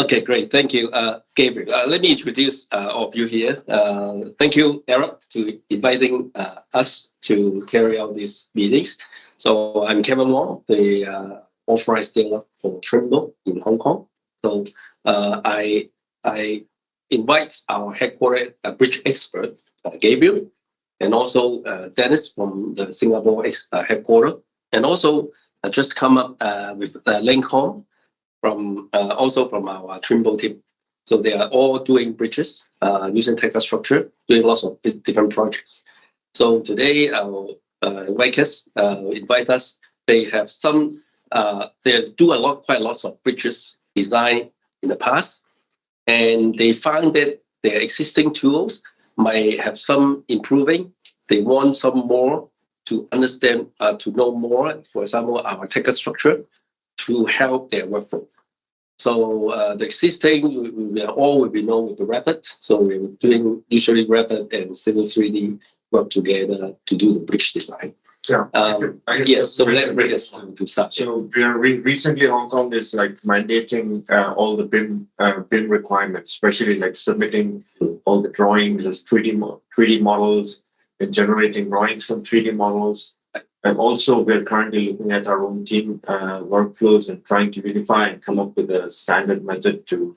Okay, great. Thank you, Gabriel. Let me introduce all of you here. Thank you, Arup, to inviting us to carry out these meetings. So I'm Kevin Wong, the authorized dealer for Trimble in Hong Kong. So I invite our headquartered bridge expert, Gabriel, and also Dennis from the Singapore headquarters, and also just come up with Lincoln from also from our Trimble team. So they are all doing bridges using Tekla structure, doing lots of different projects. So today our Vikers invite us. They have some. They do quite lots of bridges design in the past, and they found that their existing tools might have some improving. They want some more to understand, to know more. For example, our Tekla structure to help their workflow. So the existing, we are all will be known with the Revit. So we're doing usually Revit and Civil 3D work together to do the bridge design. Yeah. Yes. So let's bring us to start. So we are recently Hong Kong is like mandating all the BIM requirements, especially like submitting all the drawings as 3D models and generating drawings from 3D models. And also, we're currently looking at our own team workflows and trying to unify and come up with a standard method to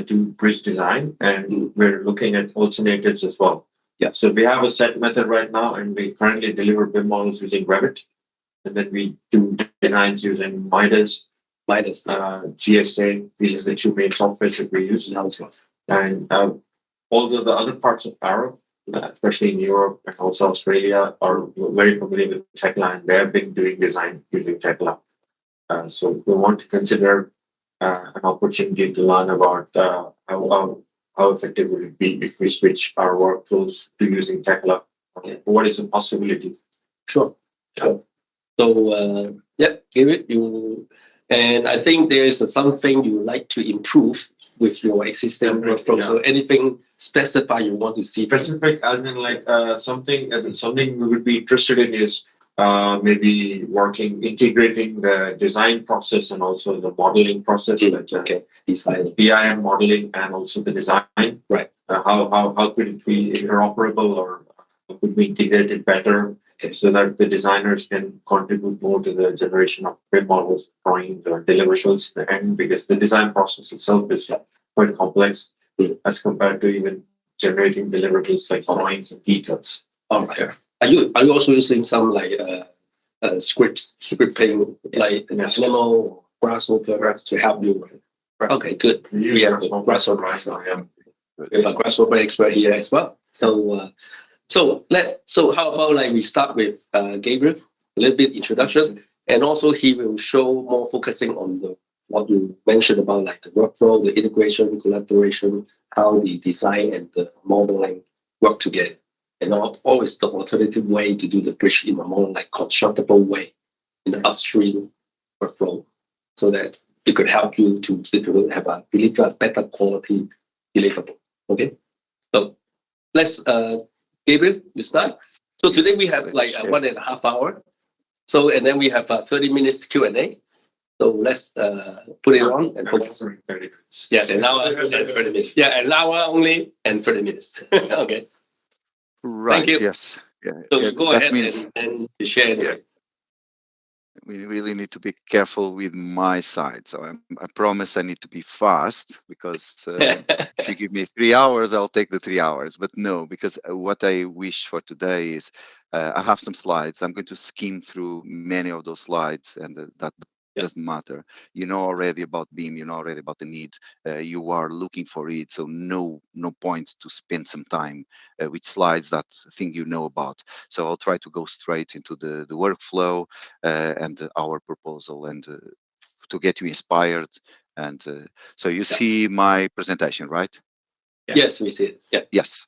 do bridge design. And we're looking at alternatives as well. Yeah. So we have a set method right now, and we currently deliver BIM models using Revit, and then we do designs using Midas, GSA. These are the two main softwares that we use. And although the other parts of Arup, especially in Europe and also Australia, are very familiar with Tekla, and they have been doing design using Tekla. So we want to consider an opportunity to learn about how effective would it be if we switch our workflows to using Tekla. What is the possibility? Sure. So yeah, give it you. And I think there is something you like to improve with your existing workflow. Yeah. So anything specific you want to see? Specific as in like something we would be interested in is maybe integrating the design process and also the modeling process. Okay. Design. BIM modeling and also the design. Right. How could it be interoperable, or could we integrate it better so that the designers can contribute more to the generation of BIM models, drawings, or deliverables? And because the design process itself is quite complex as compared to even generating deliverables like drawings and details. All right. Are you also using some like scripting like Nemo, Grasshopper to help you? Okay, good. We have Grasshopper. We have a Grasshopper expert here as well. So how about like we start with Gabriel, a little bit introduction, and also he will show more focusing on what you mentioned about like the workflow, the integration, collaboration, how the design and the modeling work together, and always the alternative way to do the bridge in a more like constructible way in the upstream workflow, so that it could help you to have a better quality deliverable. Okay, so let's Gabriel, you start. So today we have like 1.5 hours. So and then we have 30 minutes Q&A. So let's put it on and focus. 30 minutes. Yeah, an hour and 30 minutes. Yeah, an hour only and 30 minutes. Okay. Right. Thank you. Yes. Yeah. So go ahead and share it. Yeah. We really need to be careful with my side. So I promise I need to be fast, because if you give me 3 hours, I'll take the 3 hours. But no, because what I wish for today is I have some slides. I'm going to skim through many of those slides, and that doesn't matter. You know already about BIM. You know already about the need. You are looking for it. So no point to spend some time with slides that thing you know about. So I'll try to go straight into the workflow and our proposal, and to get you inspired. And so you see my presentation, right? Yes, we see it. Yeah. Yes.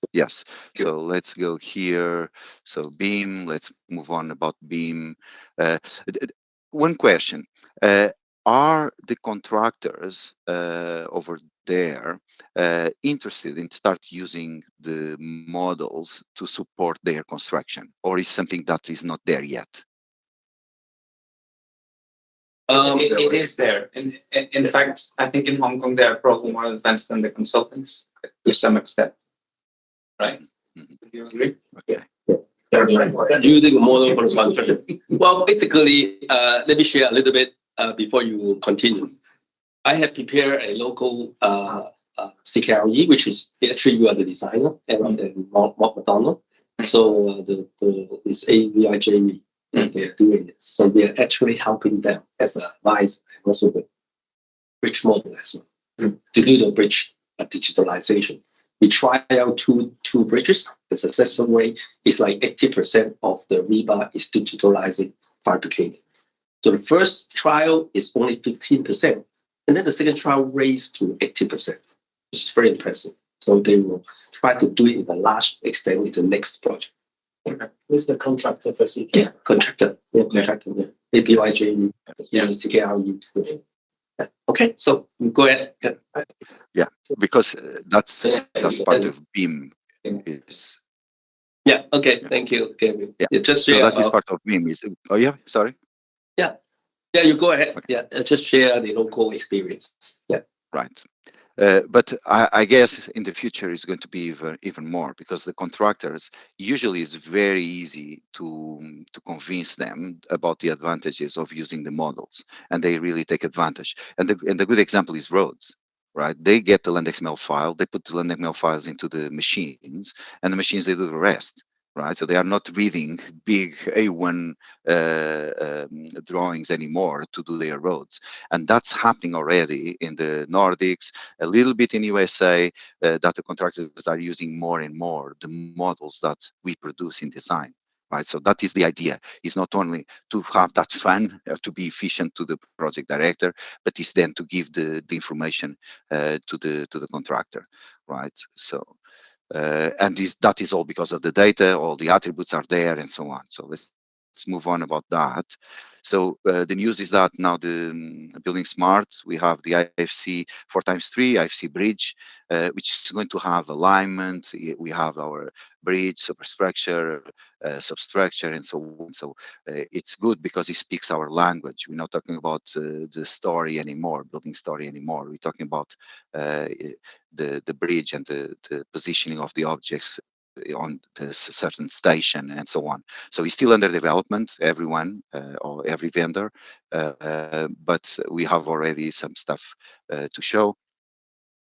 Good. So let's go here. So BIM, let's move on about BIM. One question. Are the contractors over there interested in start using the models to support their construction, or is something that is not there yet? It is there. In fact, I think in Hong Kong they are probably more advanced than the consultants to some extent. Right? Mhm. Do you agree? Okay. Using a model for construction. Well, basically, let me share a little bit before you continue. I have prepared a local CKRE, which is actually you are the designer, Aaron and Mark McDonald. So it's AVIJ that they're doing this. So we are actually helping them as a advice and also the bridge model as well to do the bridge digitalization. We try out two bridges. The successful rate is like 80% of the rebar is digitalizing fabricated. So the first trial is only 15%. And then the second trial raised to 80%, which is very impressive. So they will try to do it in a large extent in the next project. Okay. Who's the contractor for CK? Yeah, contractor. Yeah, contractor. Yeah. APYJ, yeah, CKRU. Yeah. Okay, so go ahead. Yeah, because that's part of BIM. Is Yeah. Okay. Thank you, Kevin. Yeah. Just So share. that is part of BIM. Is oh yeah, sorry. Yeah. You go ahead. Okay. Yeah, just share the local experience. Yeah. Right. But I guess in the future it's going to be even more, because the contractors usually is very easy to convince them about the advantages of using the models, and they really take advantage. And the good example is roads, right? They get the land XML file, they put the land XML files into the machines, and the machines they do the rest. Right, so they are not reading big A1 drawings anymore to do their roads, and that's happening already in the Nordics, a little bit in USA, that the contractors are using more and more the models that we produce in design. Right, so that is the idea. It's not only to have that fun, to be efficient to the project director, but it's then to give the information to the contractor. Right, so. And that is all because of the data, all the attributes are there and so on. So let's move on about that. So the news is that now the building smart, we have the IFC 4x3, IFC bridge, which is going to have alignment. We have our bridge, superstructure, substructure, and so on. So it's good because it speaks our language. We're not talking about the story anymore, building story anymore. We're talking about the bridge and the positioning of the objects on the certain station and so on. So it's still under development, everyone or every vendor, but we have already some stuff to show.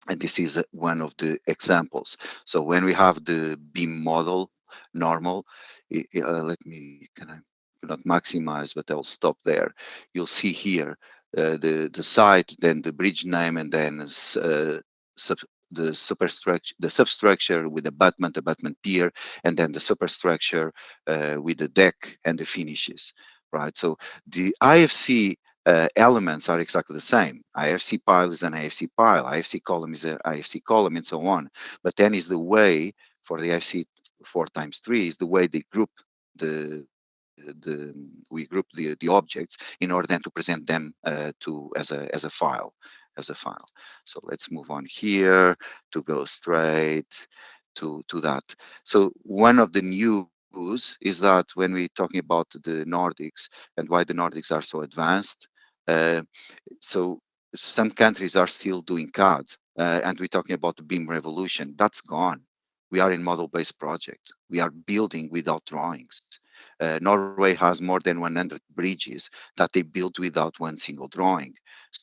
And this is one of the examples. So when we have the beam model normal, let me, can I not maximize, but I'll stop there. You'll see here the site, then the bridge name, and then the superstructure, the substructure with the abutment pier, and then the superstructure with the deck and the finishes, right? So the IFC elements are exactly the same. IFC pile is an IFC pile, IFC column is an IFC column, and so on. But then is the way for the IFC 4x3 is the way they group we group the objects in order then to present them to as a file. So let's move on here to go straight to that. So one of the news is that when we're talking about the Nordics and why the Nordics are so advanced, so some countries are still doing CAD, and we're talking about the BIM revolution. That's gone. We are in model-based project. We are building without drawings. Norway has more than 100 bridges that they built without one single drawing.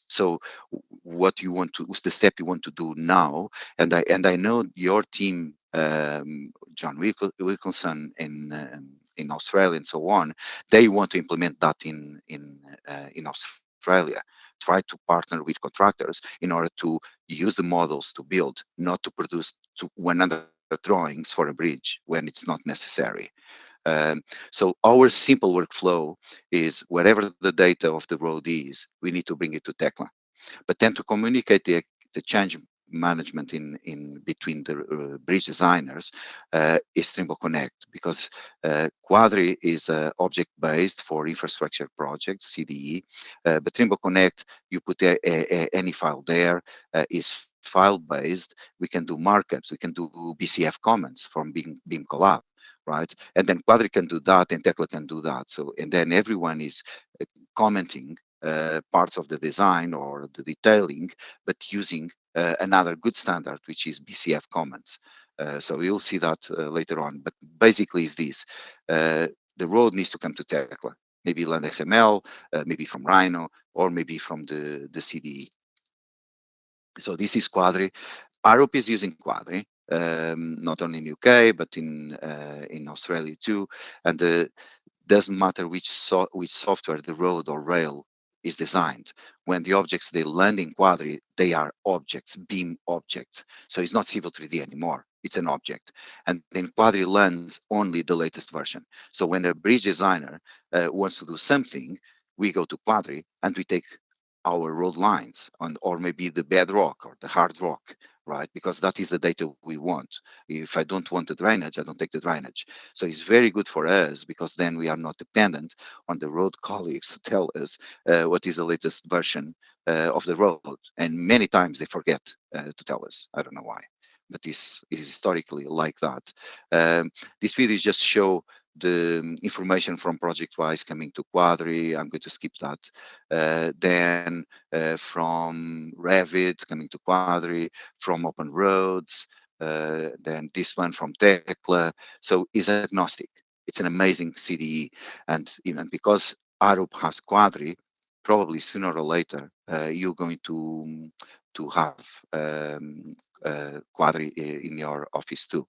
So what you want to, what's the step you want to do now? And I know your team, John Wilkinson in Australia and so on, they want to implement that in Australia. Try to partner with contractors in order to use the models to build, not to produce 100 drawings for a bridge when it's not necessary. So our simple workflow is wherever the data of the road is, we need to bring it to Tekla. But then to communicate the change management in between the bridge designers is Trimble Connect, because Quadri is object based for infrastructure projects, CDE, but Trimble Connect, you put any file there, is file based. We can do markups, we can do BCF comments from Beam Collab, right? And then Quadri can do that and Tekla can do that. So, and then everyone is commenting parts of the design or the detailing, but using another good standard, which is BCF Commons. So you'll see that later on. But basically, is this: the road needs to come to Tekla, maybe Land XML, maybe from Rhino, or maybe from the CDE. So this is Quadri. Arup is using Quadri, not only in UK but in Australia too. And doesn't matter which software the road or rail is designed. When the objects they land in Quadri, they are objects, beam objects. So it's not Civil 3D anymore. It's an object. And then Quadri lands only the latest version. So when a bridge designer wants to do something, we go to Quadri and we take our road lines on, or maybe the bedrock or the hard rock, right? Because that is the data we want. If I don't want the drainage, I don't take the drainage. So it's very good for us because then we are not dependent on the road colleagues to tell us what is the latest version of the road. And many times they forget to tell us. I don't know why, but this is historically like that. This video just show the information from ProjectWise coming to Quadri. I'm going to skip that. Then from Revit coming to Quadri, from Open Roads, then this one from Tekla. So it's agnostic. It's an amazing CDE. And even because Arup has Quadri, probably sooner or later, you're going to have Quadri in your office too.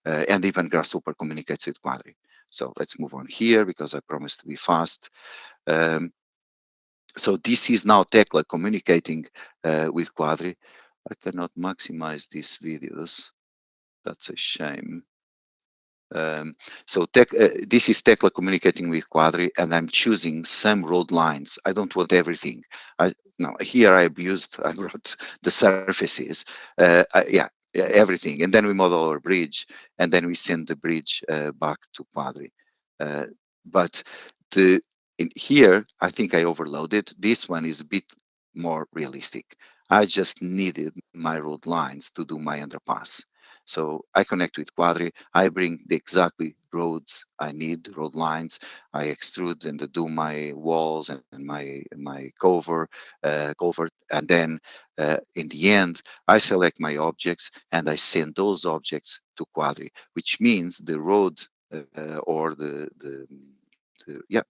And even Grasshopper communicates with Quadri. So let's move on here because I promised to be fast. So this is now Tekla communicating with Quadri. I cannot maximize these videos. That's a shame. So this is Tekla communicating with Quadri, and I'm choosing some road lines. I don't want everything. Now here I brought the surfaces. Yeah, everything, and then we model our bridge, and then we send the bridge back to Quadri. But in here, I think I overloaded. This one is a bit more realistic. I just needed my road lines to do my underpass. So I connect with Quadri. I bring the exactly roads I need, road lines. I extrude and do my walls and my culvert, and then in the end, I select my objects and I send those objects to Quadri, which means the road or the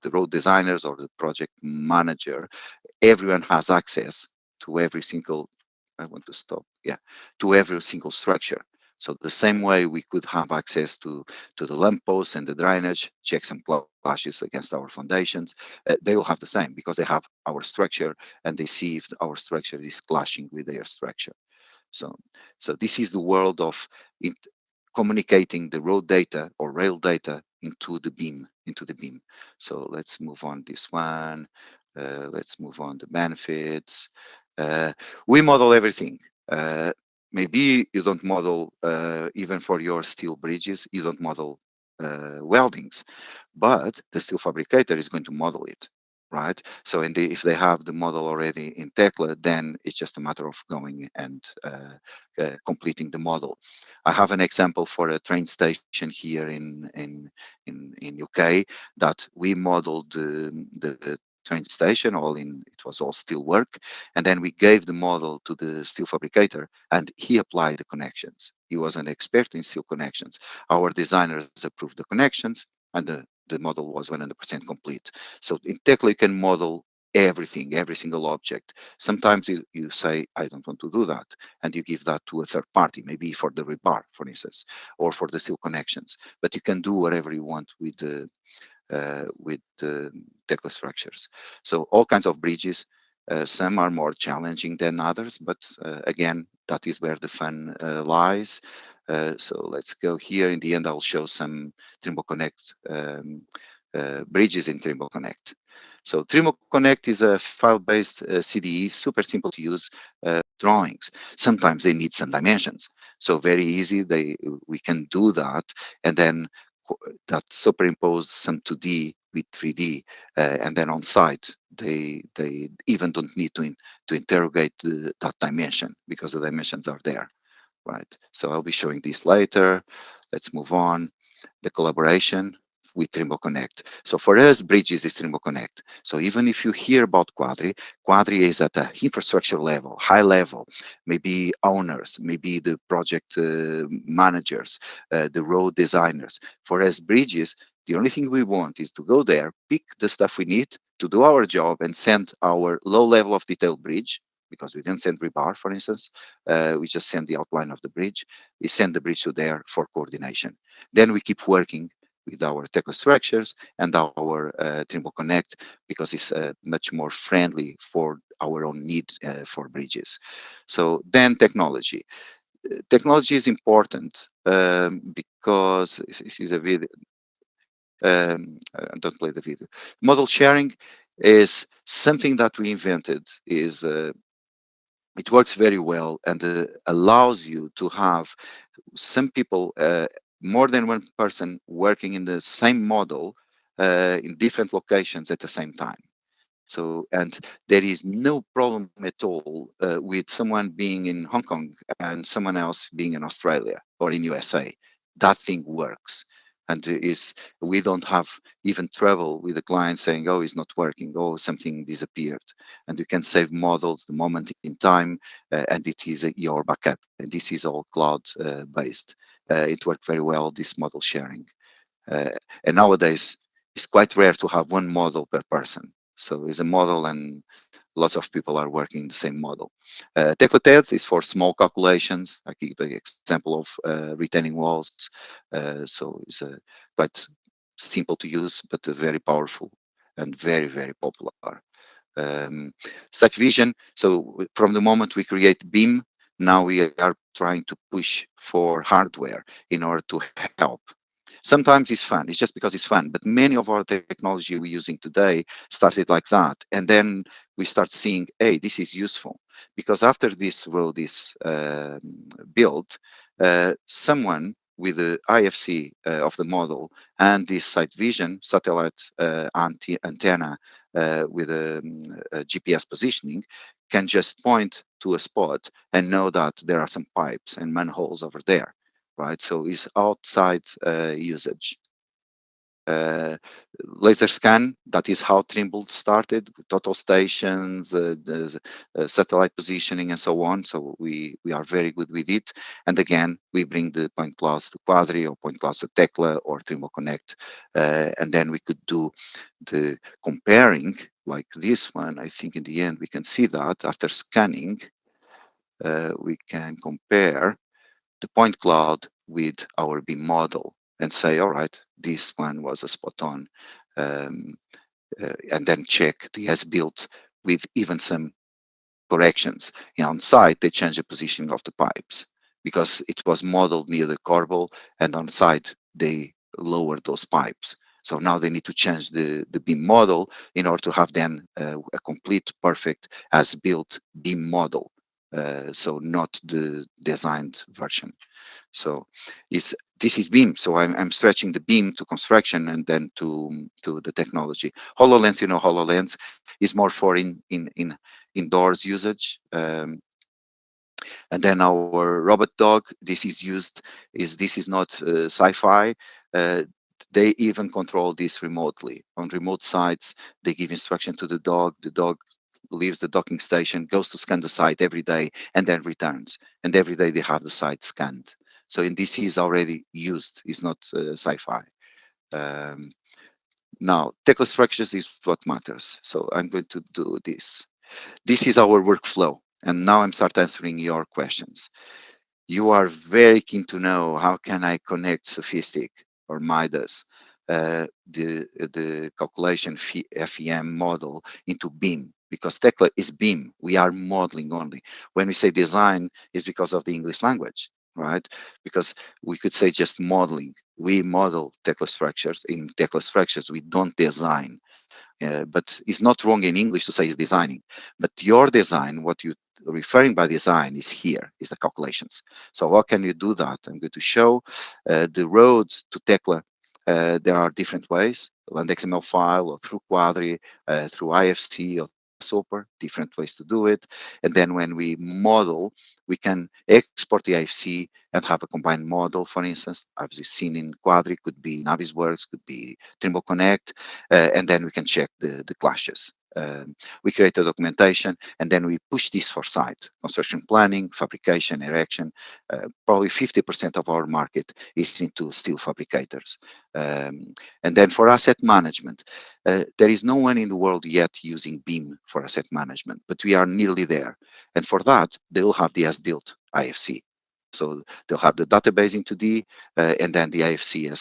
road designers or the project manager, everyone has access to every single. I want to stop. Yeah, to every single structure. So the same way we could have access to the lampposts and the drainage, checks and clashes against our foundations, they will have the same because they have our structure and they see if our structure is clashing with their structure. So, so this is the world of it, communicating the road data or rail data into the beam. So let's move on this one. Let's move on the benefits. We model everything. Maybe you don't model even for your steel bridges, you don't model weldings, but the steel fabricator is going to model it, right? So if they have the model already in Tekla, then it's just a matter of going and completing the model. I have an example for a train station here in UK that we modeled the train station it was all steel work, and then we gave the model to the steel fabricator and he applied the connections. He was an expert in steel connections. Our designers approved the connections and the model was 100% complete. So in Tekla you can model everything, every single object. Sometimes you say, I don't want to do that, and you give that to a third party, maybe for the rebar, for instance, or for the steel connections. But you can do whatever you want with the Tekla structures. So all kinds of bridges. Some are more challenging than others, but again, that is where the fun lies. So let's go here. In the end, I'll show some Trimble Connect bridges in Trimble Connect. So Trimble Connect is a file-based CDE, super simple to use drawings. Sometimes they need some dimensions. So very easy, we can do that and then that superimpose some 2D with 3D, and then on site they even don't need to interrogate that dimension because the dimensions are there, right? So I'll be showing this later. Let's move on. The collaboration with Trimble Connect. So for us, bridges is Trimble Connect. So even if you hear about Quadri, Quadri is at a infrastructure level, high level, maybe owners, maybe the project managers, the road designers. For us, bridges, the only thing we want is to go there, pick the stuff we need to do our job, and send our low level of detail bridge, because we didn't send rebar, for instance. We just send the outline of the bridge. We send the bridge to there for coordination. Then we keep working with our Tekla structures and our Trimble Connect, because it's much more friendly for our own need for bridges. So then technology. Technology is important because this is a video. Don't play the video. Model sharing is something that we invented. Is It works very well and allows you to have some people, more than one person, working in the same model in different locations at the same time. So, and there is no problem at all with someone being in Hong Kong and someone else being in Australia or in USA. That thing works. And is we don't have even trouble with the client saying, oh, it's not working, oh, something disappeared. And you can save models the moment in time, and it is your backup. And this is all cloud based. It worked very well, this model sharing. Uh, and nowadays, it's quite rare to have one model per person. So it's a model, and lots of people are working the same model. Tekla TEDS is for small calculations. I give the example of retaining walls. So it's quite simple to use, but very powerful and very, very popular. Such vision. So from the moment we create BIM, now we are trying to push for hardware in order to help. Sometimes it's fun, it's just because it's fun, but many of our technology we're using today started like that. And then we start seeing, hey, this is useful. Because after this road is built, someone with the IFC of the model and this site vision satellite antenna with a GPS positioning can just point to a spot and know that there are some pipes and manholes over there, right? So it's outside usage. Laser scan, that is how Trimble started, with total stations, the satellite positioning, and so on. So we are very good with it. And again, we bring the point clouds to Quadri, or point clouds to Tekla, or Trimble Connect. And then we could do the comparing, like this one. I think in the end, we can see that after scanning, we can compare the point cloud with our BIM model and say, all right, this one was a spot on, and then check the as built with even some corrections. On site, they change the positioning of the pipes because it was modeled near the corbel, and on site, they lowered those pipes. So now they need to change the BIM model in order to have then a complete, perfect, as built BIM model. So not the designed version. So this is BIM. So I'm stretching the BIM to construction and then to the technology. HoloLens, HoloLens is more for in indoors usage. And then our robot dog, this is used, this is not sci-fi. They even control this remotely. On remote sites, they give instruction to the dog leaves the docking station, goes to scan the site every day, and then returns. And every day they have the site scanned. So in this is already used, it's not sci-fi. Now, Tekla structures is what matters. So I'm going to do this. This is our workflow. And now I'm start answering your questions. You are very keen to know how can I connect Sophistic or Midas, the calculation FEM model into BIM, because Tekla is BIM. We are modeling only. When we say design, is because of the English language, right? Because we could say just modeling. We model Tekla structures. In Tekla structures, we don't design. But it's not wrong in English to say it's designing. But your design, what you referring by design is here, is the calculations. So how can you do that? I'm going to show the road to Tekla. There are different ways, land XML file or through Quadri, through IFC or Grasshopper, different ways to do it. And then when we model, we can export the IFC and have a combined model, for instance, as you've seen in Quadri, could be Navisworks, could be Trimble Connect, and then we can check the clashes. We create a documentation, and then we push this for site construction planning, fabrication, erection. Probably 50% of our market is into steel fabricators. And then for asset management, there is no one in the world yet using BIM for asset management, but we are nearly there. And for that, they will have the as-built IFC. So they'll have the database in 2D, and then the IFC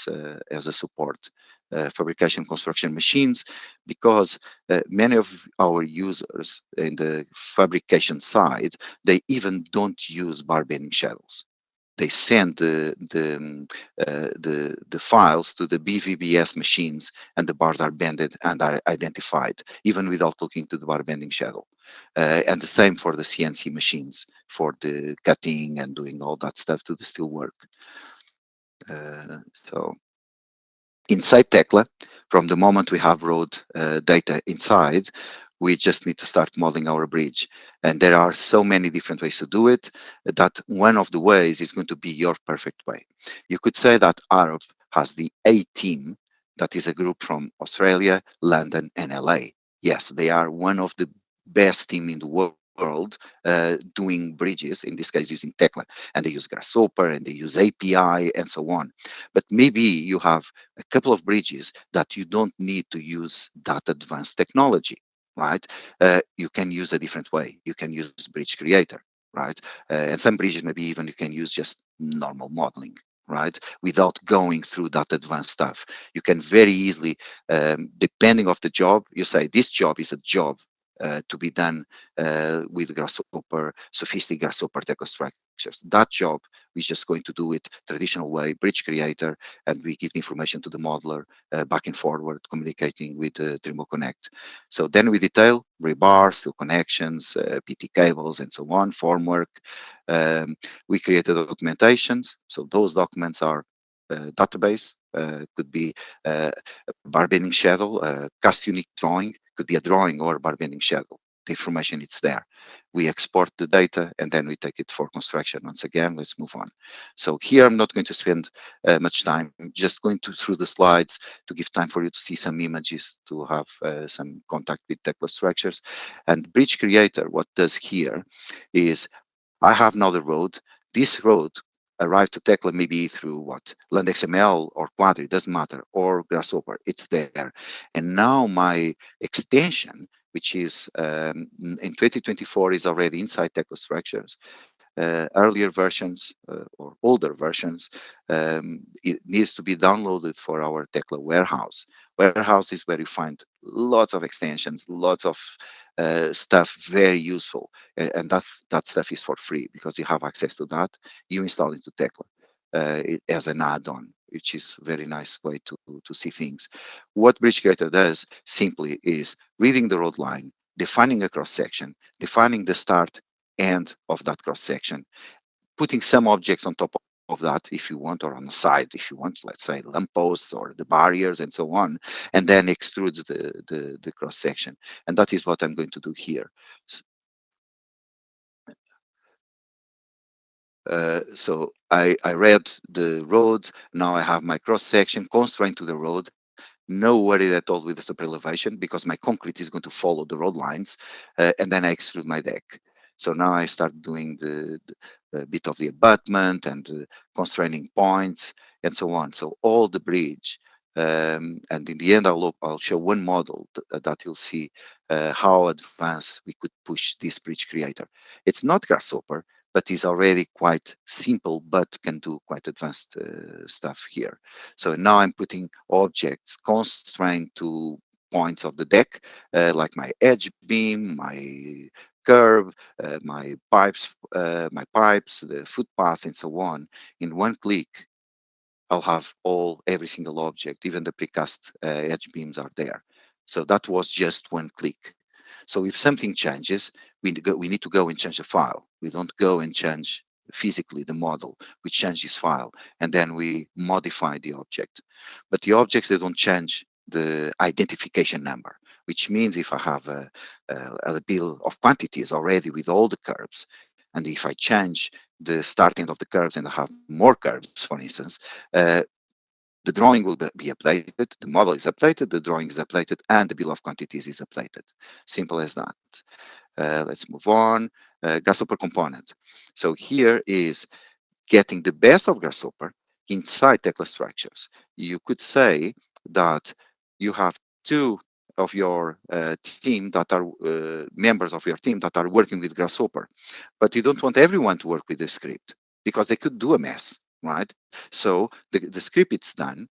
as a support. Fabrication construction machines, because many of our users in the fabrication side, they even don't use bar bending shadows. They send the files to the BVBS machines, and the bars are bended and are identified, even without looking to the bar bending shadow. And the same for the CNC machines for the cutting and doing all that stuff to the steel work. So inside Tekla, from the moment we have road data inside, we just need to start modeling our bridge. And there are so many different ways to do it that one of the ways is going to be your perfect way. You could say that Arup has the A team, that is a group from Australia, London, and LA. Yes, they are one of the best team in the world doing bridges, in this case using Tekla, and they use Grasshopper and they use API and so on. But maybe you have a couple of bridges that you don't need to use that advanced technology, right? You can use a different way. You can use Bridge Creator, right? And some bridges maybe even you can use just normal modeling, right? Without going through that advanced stuff. You can very easily, depending of the job, you say this job is a job to be done with Grasshopper, sophisticated Grasshopper Tekla structures. That job, we're just going to do it traditional way, Bridge Creator, and we give the information to the modeler back and forward, communicating with Trimble Connect. So then we detail rebar, steel connections, PT cables, and so on, formwork. We created documentations. So those documents are database, could be a bar bending schedule, a cast unique drawing, could be a drawing or a bar bending schedule. The information is there. We export the data and then we take it for construction. Once again, let's move on. So here I'm not going to spend much time. I'm just going through the slides to give time for you to see some images, to have some contact with Tekla structures. And Bridge Creator, what does here is I have now the road. This road arrived to Tekla maybe through what? LandXML or Quadri, doesn't matter, or Grasshopper, it's there. And now my extension, which is in 2024 is already inside Tekla structures. Earlier versions or older versions, it needs to be downloaded for our Tekla warehouse. Warehouse is where you find lots of extensions, lots of stuff very useful, and that stuff is for free because you have access to that. You install it to Tekla as an add-on, which is a very nice way to see things. What Bridge Creator does simply is reading the road line, defining a cross section, defining the start end of that cross section, putting some objects on top of that if you want, or on the side if you want, let's say lampposts or the barriers and so on, and then extrudes the cross section. And that is what I'm going to do here. So I read the road. Now I have my cross section constrained to the road. No worry at all with the super elevation because my concrete is going to follow the road lines, and then I extrude my deck. So now I start doing the bit of the abutment and constraining points and so on. So all the bridge, and in the end I'll show one model that you'll see how advanced we could push this bridge creator. It's not Grasshopper, but is already quite simple, but can do quite advanced stuff here. So now I'm putting objects constrained to points of the deck, like my edge beam, my curb, my pipes, the footpath, and so on. In one click, I'll have every single object, even the precast edge beams are there. So that was just one click. So if something changes, we need to go and change the file. We don't go and change physically the model. We change this file and then we modify the object. But the objects, they don't change the identification number. which means if I have a bill of quantities already with all the curves, and if I change the starting of the curves and I have more curves, for instance, the drawing will be updated, the model is updated, the drawing is updated, and the bill of quantities is updated. Simple as that. Let's move on. Grasshopper component. So here is getting the best of Grasshopper inside Tekla structures. You could say that you have two of your team that are members of your team that are working with Grasshopper, but you don't want everyone to work with the script because they could do a mess, right? So the script is done,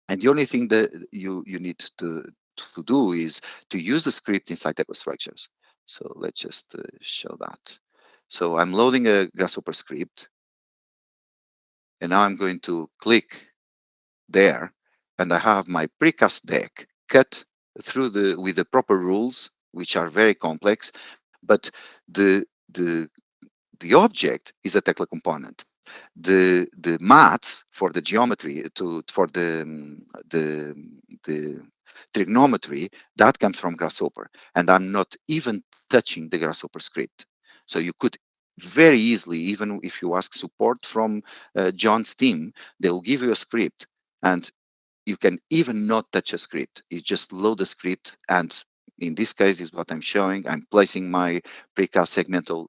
and the only thing that you need to do is to use the script inside Tekla structures. So let's just show that. So I'm loading a Grasshopper script, and now I'm going to click there, and I have my precast deck cut through with the proper rules, which are very complex, but the the the object is a Tekla component. The maths for the geometry for the trigonometry that comes from Grasshopper, and I'm not even touching the Grasshopper script. So you could very easily, even if you ask support from John's team, they will give you a script, and you can even not touch a script. You just load the script, and in this case is what I'm showing. I'm placing my precast segmental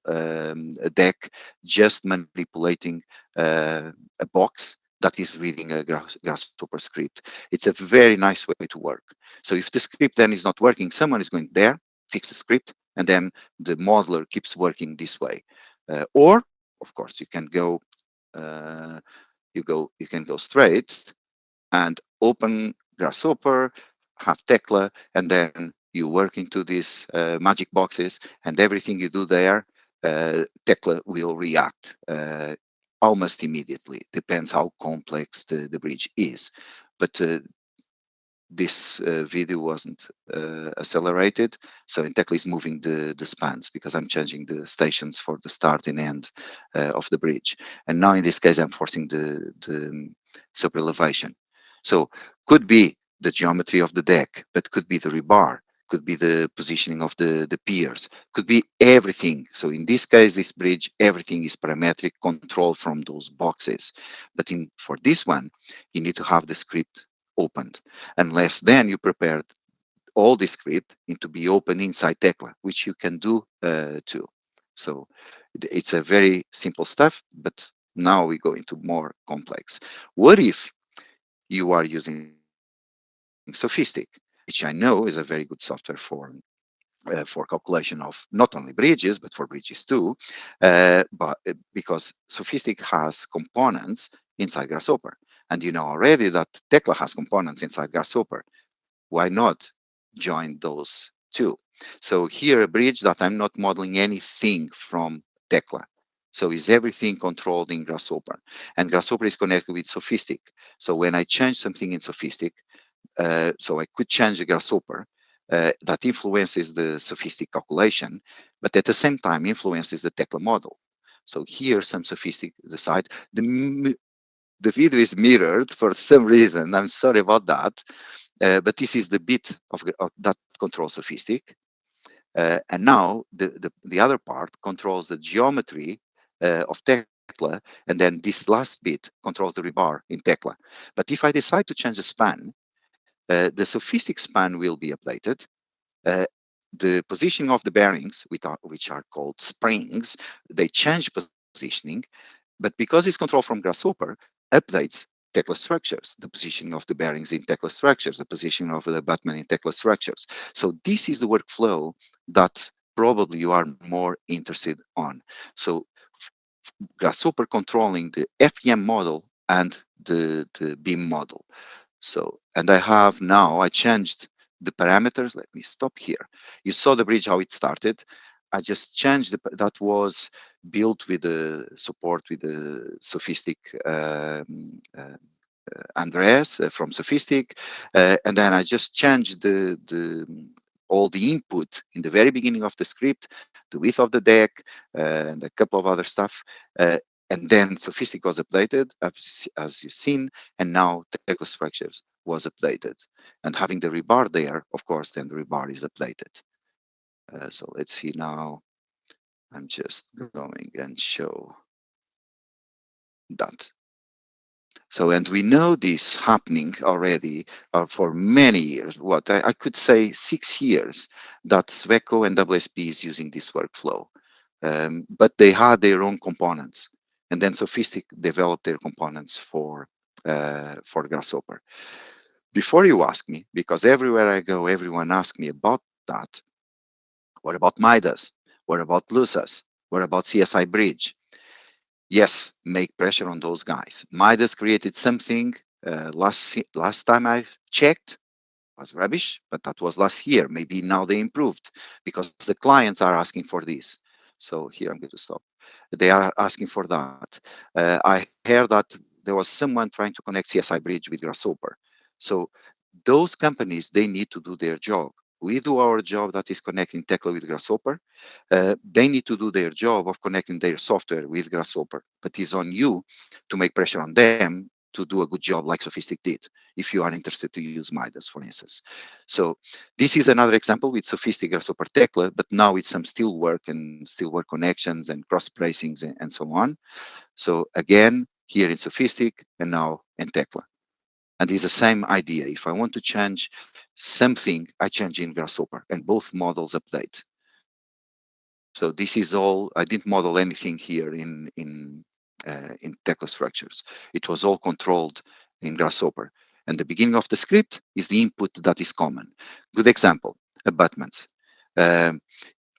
deck, just manipulating a box that is reading a Grasshopper script. It's a very nice way to work. So if the script then is not working, someone is going there, fix the script, and then the modeler keeps working this way. Or, of course, you can go you can go straight and open Grasshopper, have Tekla, and then you work into these magic boxes, and everything you do there, Tekla will react almost immediately. Depends how complex the bridge is. But this video wasn't accelerated, so in Tekla is moving the spans because I'm changing the stations for the start and end of the bridge. And now in this case, I'm forcing the super elevation. So could be the geometry of the deck, but could be the rebar, could be the positioning of the piers, could be everything. So in this case, this bridge, everything is parametric control from those boxes. But for this one, you need to have the script opened, unless then you prepared all the script into be open inside Tekla, which you can do too. So it's a very simple stuff, but now we go into more complex. What if you are using Sophistic, which I know is a very good software for calculation of not only bridges but for bridges too, but because Sophistic has components inside Grasshopper, and you know already that Tekla has components inside Grasshopper. Why not join those two? So here a bridge that I'm not modeling anything from Tekla. So is everything controlled in Grasshopper, and Grasshopper is connected with Sophistic. So when I change something in Sophistic, so I could change the Grasshopper that influences the Sophistic calculation, but at the same time influences the Tekla model. So here some Sophistic decide the video is mirrored for some reason. I'm sorry about that. But this is the bit of that controls Sophistic. And now the other part controls the geometry of Tekla, and then this last bit controls the rebar in Tekla. But if I decide to change the span, the Sophistic span will be updated. The positioning of the bearings, which are called springs, they change positioning, but because it's controlled from Grasshopper, updates Tekla structures, the positioning of the bearings in Tekla structures, the positioning of the abutment in Tekla structures. So this is the workflow that probably you are more interested on. So Grasshopper controlling the FEM model and the beam model. So, and I changed the parameters. Let me stop here. You saw the bridge, how it started. I just changed that was built with the support with the Sophistic Andreas from Sophistic, and then I just changed all the input in the very beginning of the script, the width of the deck, and a couple of other stuff. And then Sophistic was updated, as you've seen, and now Tekla Structures was updated. And having the rebar there, of course, then the rebar is updated. So let's see now. I'm just going and show that. So, and we know this happening already for many years. What I could say 6 years that Sweco and WSP is using this workflow. But they had their own components, and then Sophistic developed their components for Grasshopper. Before you ask me, because everywhere I go, everyone asks me about that. What about Midas? What about Lusas? What about CSI Bridge? Yes, make pressure on those guys. Midas created something last time I checked was rubbish, but that was last year. Maybe now they improved because the clients are asking for this. So here I'm going to stop. They are asking for that. I heard that there was someone trying to connect CSI Bridge with Grasshopper. So those companies, they need to do their job. We do our job, that is connecting Tekla with Grasshopper. They need to do their job of connecting their software with Grasshopper, but it's on you to make pressure on them to do a good job like Sophistic did, if you are interested to use Midas, for instance. So this is another example with Sophistic Grasshopper Tekla, but now with some still work and still work connections and cross bracings and so on. So again, here in Sophistic and now in Tekla. And it's the same idea. If I want to change something, I change in Grasshopper, and both models update. So this is all. I didn't model anything here in Tekla structures. It was all controlled in Grasshopper. And the beginning of the script is the input that is common. Good example: abutments. Um,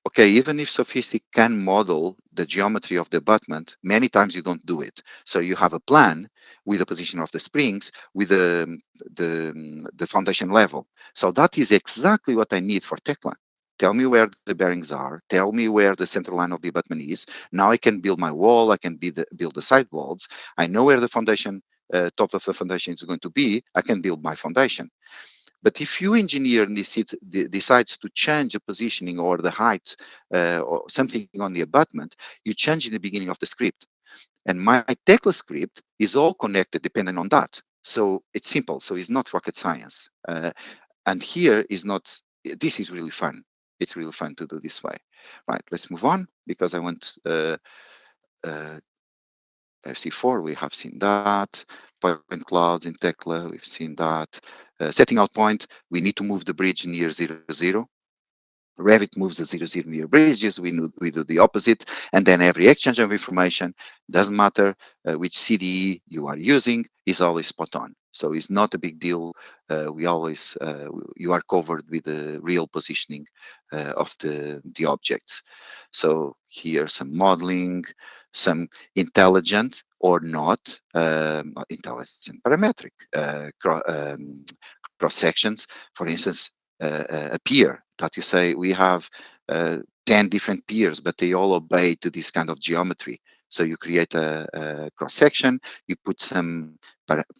Okay, even if Sophistic can model the geometry of the abutment, many times you don't do it. So you have a plan with the position of the springs, with the foundation level. So that is exactly what I need for Tekla. Tell me where the bearings are. Tell me where the center line of the abutment is. Now I can build my wall. I can build the side walls. I know where the foundation, top of the foundation is going to be. I can build my foundation. But if you engineer decides to change the positioning or the height or something on the abutment, you change in the beginning of the script. And my Tekla script is all connected depending on that. So it's simple. So it's not rocket science. And here is not, this is really fun. It's really fun to do this way. Right, let's move on because I want FC4, we have seen that. Point clouds in Tekla, we've seen that. Setting out point, we need to move the bridge near 0, 0. Revit moves the 0, 0 near bridges. We do the opposite. And then every exchange of information, doesn't matter which CDE you are using, is always spot on. So it's not a big deal. We always, you are covered with the real positioning of the objects. So here some modeling, some intelligent or not intelligent parametric cross sections. For instance, a pier that you say we have 10 different piers, but they all obey to this kind of geometry. So you create a cross section, you put some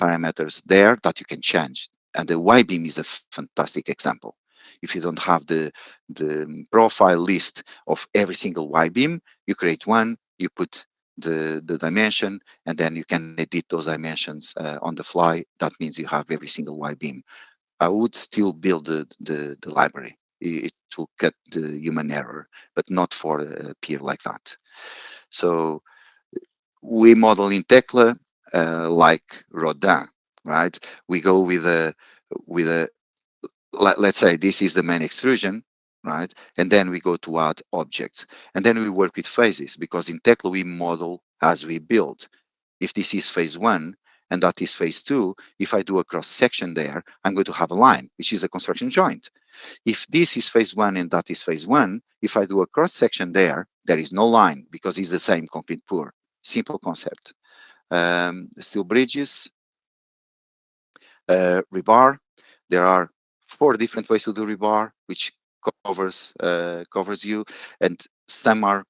parameters there that you can change. And the Y-beam is a fantastic example. If you don't have the profile list of every single Y-beam, you create one, you put the dimension, and then you can edit those dimensions on the fly. That means you have every single Y-beam. I would still build the library. It will cut the human error, but not for a peer like that. So we model in Tekla like Rodin, right? We go with a let's say this is the main extrusion, right? And then we go to add objects, and then we work with phases because in Tekla we model as we build. If this is phase one and that is phase two, if I do a cross section there, I'm going to have a line, which is a construction joint. If this is phase one and that is phase one, if I do a cross section there, there is no line because it's the same concrete pour. Simple concept. Steel bridges, rebar. There are 4 different ways to do rebar, which covers you, and some are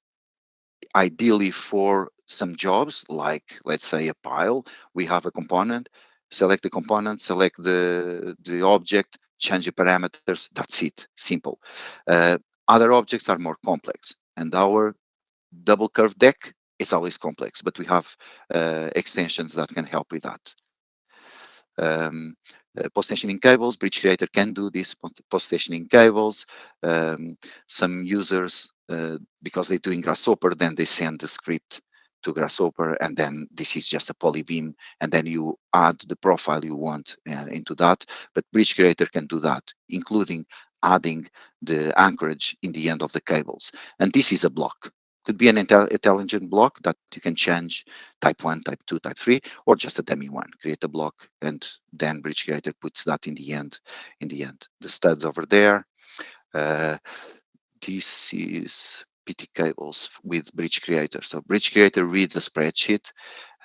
ideally for some jobs, like let's say a pile. We have a component, select the component, select the object, change the parameters. That's it, simple. Other objects are more complex, and our double curve deck it's always complex, but we have extensions that can help with that. Post-tensioning cables, Bridge Creator can do this post-tensioning cables. Some users, because they're doing Grasshopper, then they send the script to Grasshopper, and then this is just a polybeam, and then you add the profile you want into that. But Bridge Creator can do that, including adding the anchorage in the end of the cables. And this is a block. Could be an intelligent block that you can change type 1, type 2, type 3, or just a dummy one. Create a block, and then Bridge Creator puts that in the end. The studs over there. This is PT cables with Bridge Creator. So Bridge Creator reads a spreadsheet,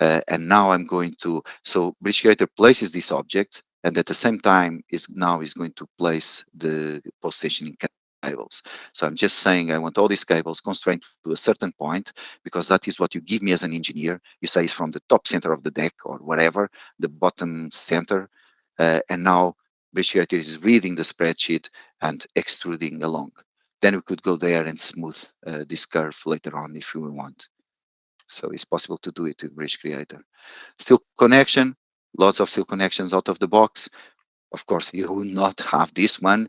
and now I'm going to, so Bridge Creator places these objects, and at the same time is going to place the post-tensioning cables. So I'm just saying I want all these cables constrained to a certain point, because that is what you give me as an engineer. You say it's from the top center of the deck or whatever, the bottom center, and now Bridge Creator is reading the spreadsheet and extruding along. Then we could go there and smooth this curve later on if we want. So it's possible to do it with Bridge Creator. Steel connection, lots of steel connections out of the box. Of course, you will not have this one,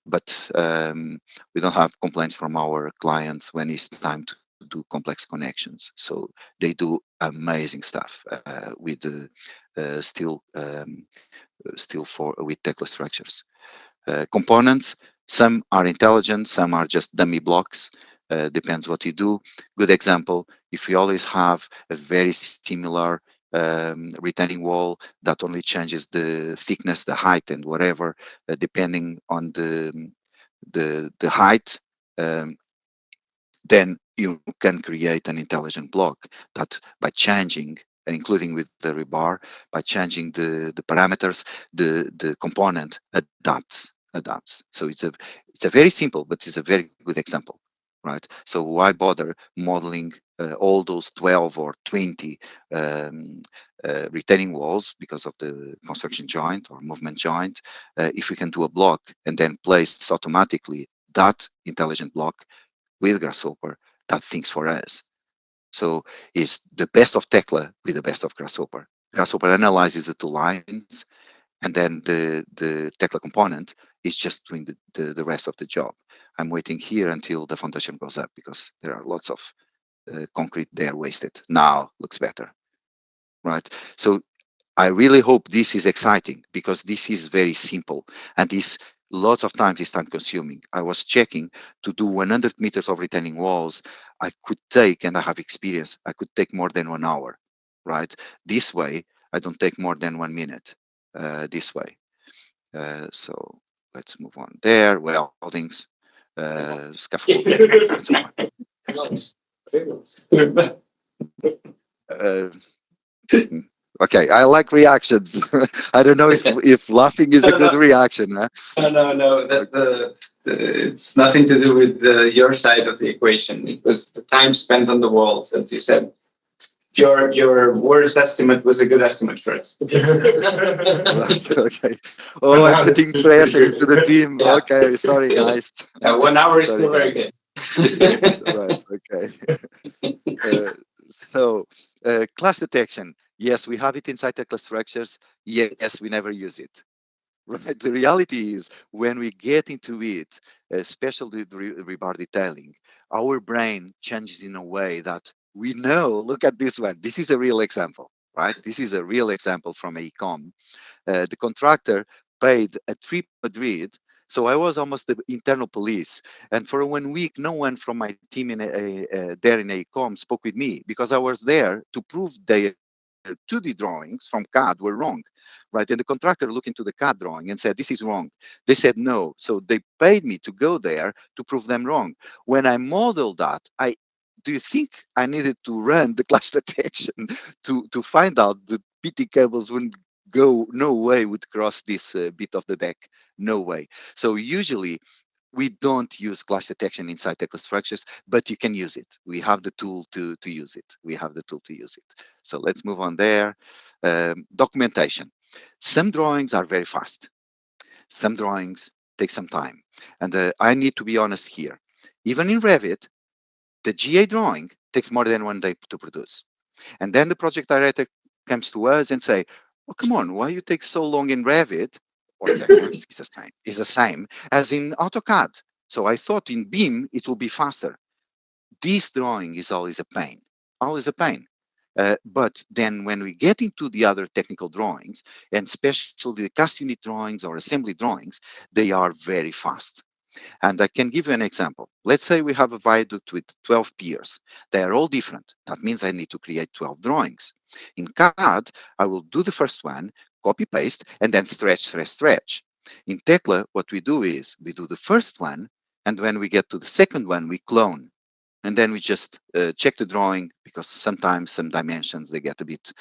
but we don't have complaints from our clients when it's time to do complex connections. So they do amazing stuff with the steel with Tekla structures. Components, some are intelligent, some are just dummy blocks. Depends what you do. Good example, if you always have a very similar retaining wall that only changes the thickness, the height, and whatever, depending on the height, then you can create an intelligent block that by changing, including with the rebar, by changing the parameters, the component adapts. So it's a very simple, but it's a very good example, right? So why bother modeling all those 12 or 20 retaining walls because of the construction joint or movement joint, if we can do a block and then place automatically that intelligent block with Grasshopper that thinks for us. So it's the best of Tekla with the best of Grasshopper. Grasshopper analyzes the two lines, and then the Tekla component is just doing the rest of the job. I'm waiting here until the foundation goes up because there are lots of concrete there wasted. Now looks better, right? So I really hope this is exciting because this is very simple, and this lots of times is time consuming. I was checking to do 100 meters of retaining walls. I could take, and I have experience, I could take more than 1 hour, right? This way, I don't take more than 1 minute this way. So let's move on there. Weldings, scaffolding, and so on. Uh, Okay, I like reactions. I don't know if laughing is a good reaction. Huh? No. It's nothing to do with your side of the equation. It was the time spent on the walls, as you said. Your worst estimate was a good estimate for us. Right, okay. Oh, I'm putting pressure into the team. Yeah. Okay, sorry guys. 1 hour is Sorry, still very guys. good. Right, okay. So, clash detection. Yes, we have it inside Tekla structures. Yes, we never use it. Right. The reality is when we get into it, especially the rebar detailing, our brain changes in a way that we know. Look at this one. This is a real example, right? This is a real example from AECOM. The contractor paid a trip to Madrid. So I was almost the internal police. And for 1 week, no one from my team there in AECOM spoke with me because I was there to prove their 2D drawings from CAD were wrong, right? And the contractor looked into the CAD drawing and said, this is wrong. They said no. So they paid me to go there to prove them wrong. When I modeled that, do you think I needed to run the clash detection to find out the PT cables wouldn't go, no way would cross this bit of the deck, no way. So usually we don't use clash detection inside Tekla structures, but you can use it. We have the tool to use it. We have the tool to use it. So let's move on there. Documentation. Some drawings are very fast. Some drawings take some time. And I need to be honest here. Even in Revit, the GA drawing takes more than 1 day to produce. And then the project director comes to us and say, "Oh, come on, why you take so long in Revit or Tekla is the same as in AutoCAD? So I thought in BIM it will be faster." This drawing is always a pain, always a pain. But then when we get into the other technical drawings, and especially the cast unit drawings or assembly drawings, they are very fast. And I can give you an example. Let's say we have a viaduct with 12 piers. They are all different. That means I need to create 12 drawings. In CAD, I will do the first one, copy paste, and then stretch, stretch, stretch. In Tekla, what we do is we do the first one, and when we get to the second one, we clone. And then we just check the drawing, because sometimes some dimensions, they get a bit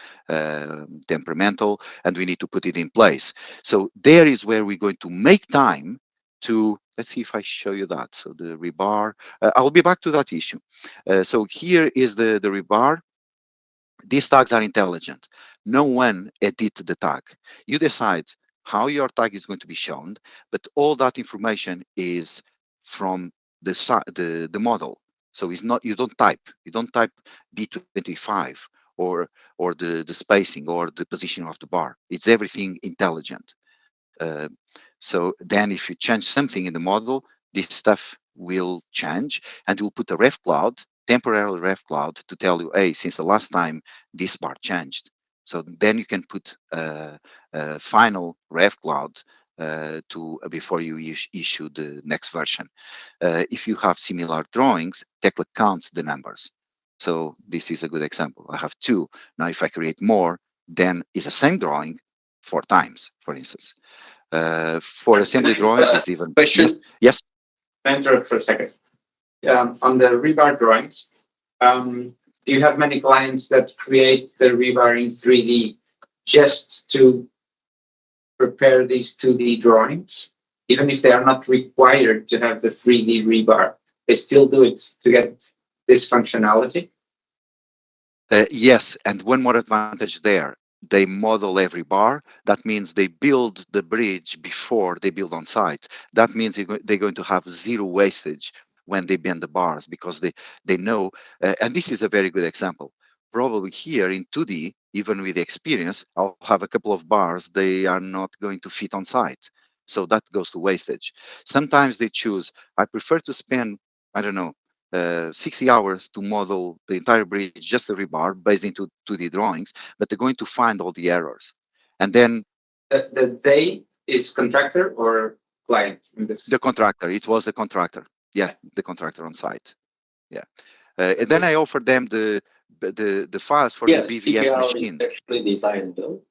temperamental, and we need to put it in place. So there is where we're going to make time to, let's see if I show you that. So the rebar, I will be back to that issue. So here is the rebar. These tags are intelligent. No one edit the tag. You decide how your tag is going to be shown, but all that information is from the model. So it's not, you don't type B25 or the spacing or the position of the bar. It's everything intelligent. Uh, so then if you change something in the model, this stuff will change, and we'll put a ref cloud, temporary ref cloud, to tell you, hey, since the last time this bar changed. So then you can put a final ref cloud before you issue the next version. If you have similar drawings, Tekla counts the numbers. So this is a good example. I have 2. Now, if I create more, then it's the same drawing 4 times, for instance. For assembly drawings, is even Question. Yes. Interrupt for a second. On the rebar drawings, do you have many clients that create the rebar in 3D just to prepare these 2D drawings? Even if they are not required to have the 3D rebar, they still do it to get this functionality? Yes, and one more advantage there. They model every bar. That means they build the bridge before they build on site. That means they're going to have zero wastage when they bend the bars, because they know, and this is a very good example. Probably here in 2D, even with experience, I'll have a couple of bars, they are not going to fit on site. So that goes to wastage. Sometimes they choose, I prefer to spend, I don't know, 60 hours to model the entire bridge, just the rebar, based into 2D drawings, but they're going to find all the errors. And then The they is contractor or client in this? the contractor, it was the contractor. Yeah, the contractor on site. Yeah. And then I offered them the files for the BVS machines. Actually designed though.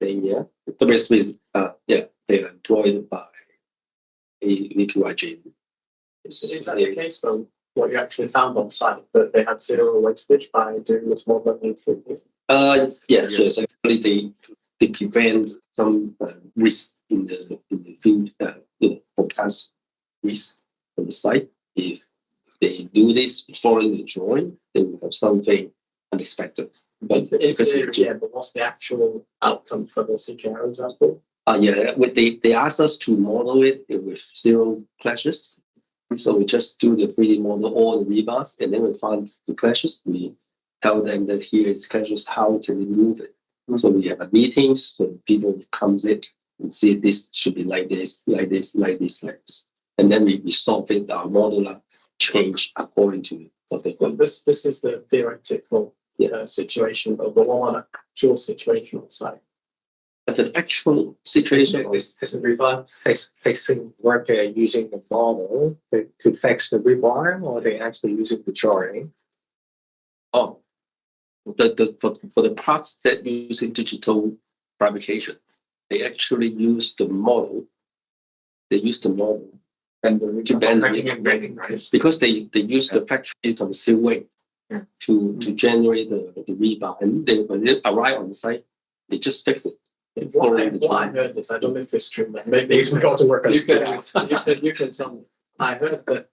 The rest is they are employed by VQIG. Is that the case though? What you actually found on site, that they had zero wastage by doing this model in 3D? Yes. Actually, they prevent some risk in the field, forecast risk on the site. If they do this following the drawing, they will have something unexpected. But but what's the actual outcome for the CKR example? They asked us to model it with zero clashes. So we just do the 3D model, all the rebars, and then we find the clashes. We tell them that here is clashes, how to remove it. So we have meetings, so people comes in and see this should be like this, like this, like this, like this. And then we solve it, our modular change according to what they want. This is the theoretical situation, but the one actual situation on site. At the actual situation, This is a rebar fixing worker using the model to fix the rebar, or they actually using the drawing? for the parts that using digital fabrication, they actually use the model. They use the model And to bend and bending, right? because they use the factory from Silway to generate the rebar, and then when they arrive on the site, they just fix it. What I heard is, I don't know if it's true, but maybe it's got to work on it. You can tell me. I heard that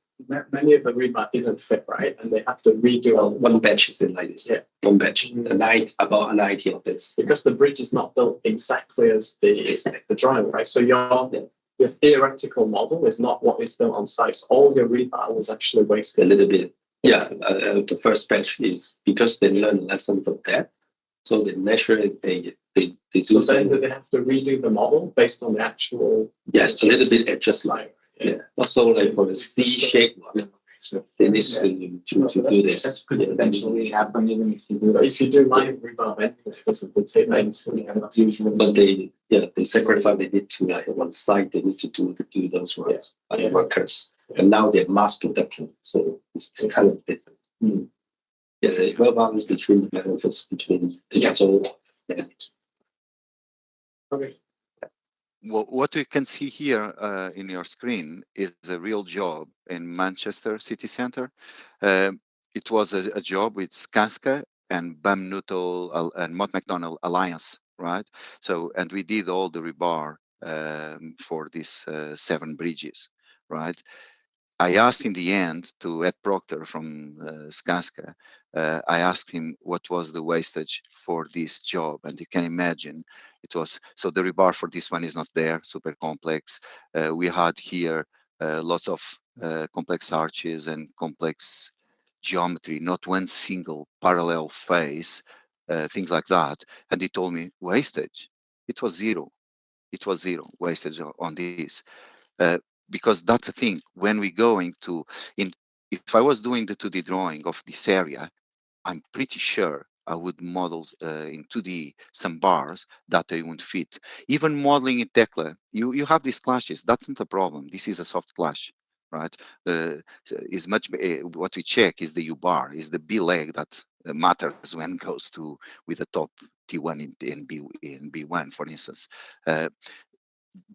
many of the rebar didn't fit right, and they have to redo One batch is in like this. Yeah. One batch, about 90 of this. because the bridge is not built exactly as the drawing, right? So your theoretical model is not what is built on site. So all your rebar was actually A wasted. little bit. Yeah, the first batch is because they learn a lesson from that, so they measure it. They do So then do some, they have to redo the model based on the actual? yes, a little bit adjustment. Like, Yeah, also like for the C shape one, they need to do this. That could eventually happen even if you do that. if you do line rebar bend because of the tape ends, Not usually. But they sacrifice. They need to like one side. They need to do those ones, like workers. And now they're mass production, so it's kind of different. Yeah, the well balance between the benefits between digital and Okay. Well, what you can see here in your screen is a real job in Manchester city center. It was a job with Skanska and BAM Nuttall and Mott MacDonald Alliance, right? So, and we did all the rebar for these 7 bridges, right? I asked in the end to Ed Proctor from Skanska, I asked him what was the wastage for this job. And you can imagine it was, so the rebar for this one is not there, super complex. We had here lots of complex arches and complex geometry, not one single parallel face, things like that. And he told me wastage, it was zero. It was zero wastage on this. Uh, because that's the thing when we going to in if I was doing the 2D drawing of this area, I'm pretty sure I would model in 2D some bars that they won't fit. Even modeling in Tekla, you have these clashes. That's not a problem. This is a soft clash, right? Is much what we check is the U bar, is the B leg that matters when it goes to with the top T1 in B1, for instance. Uh,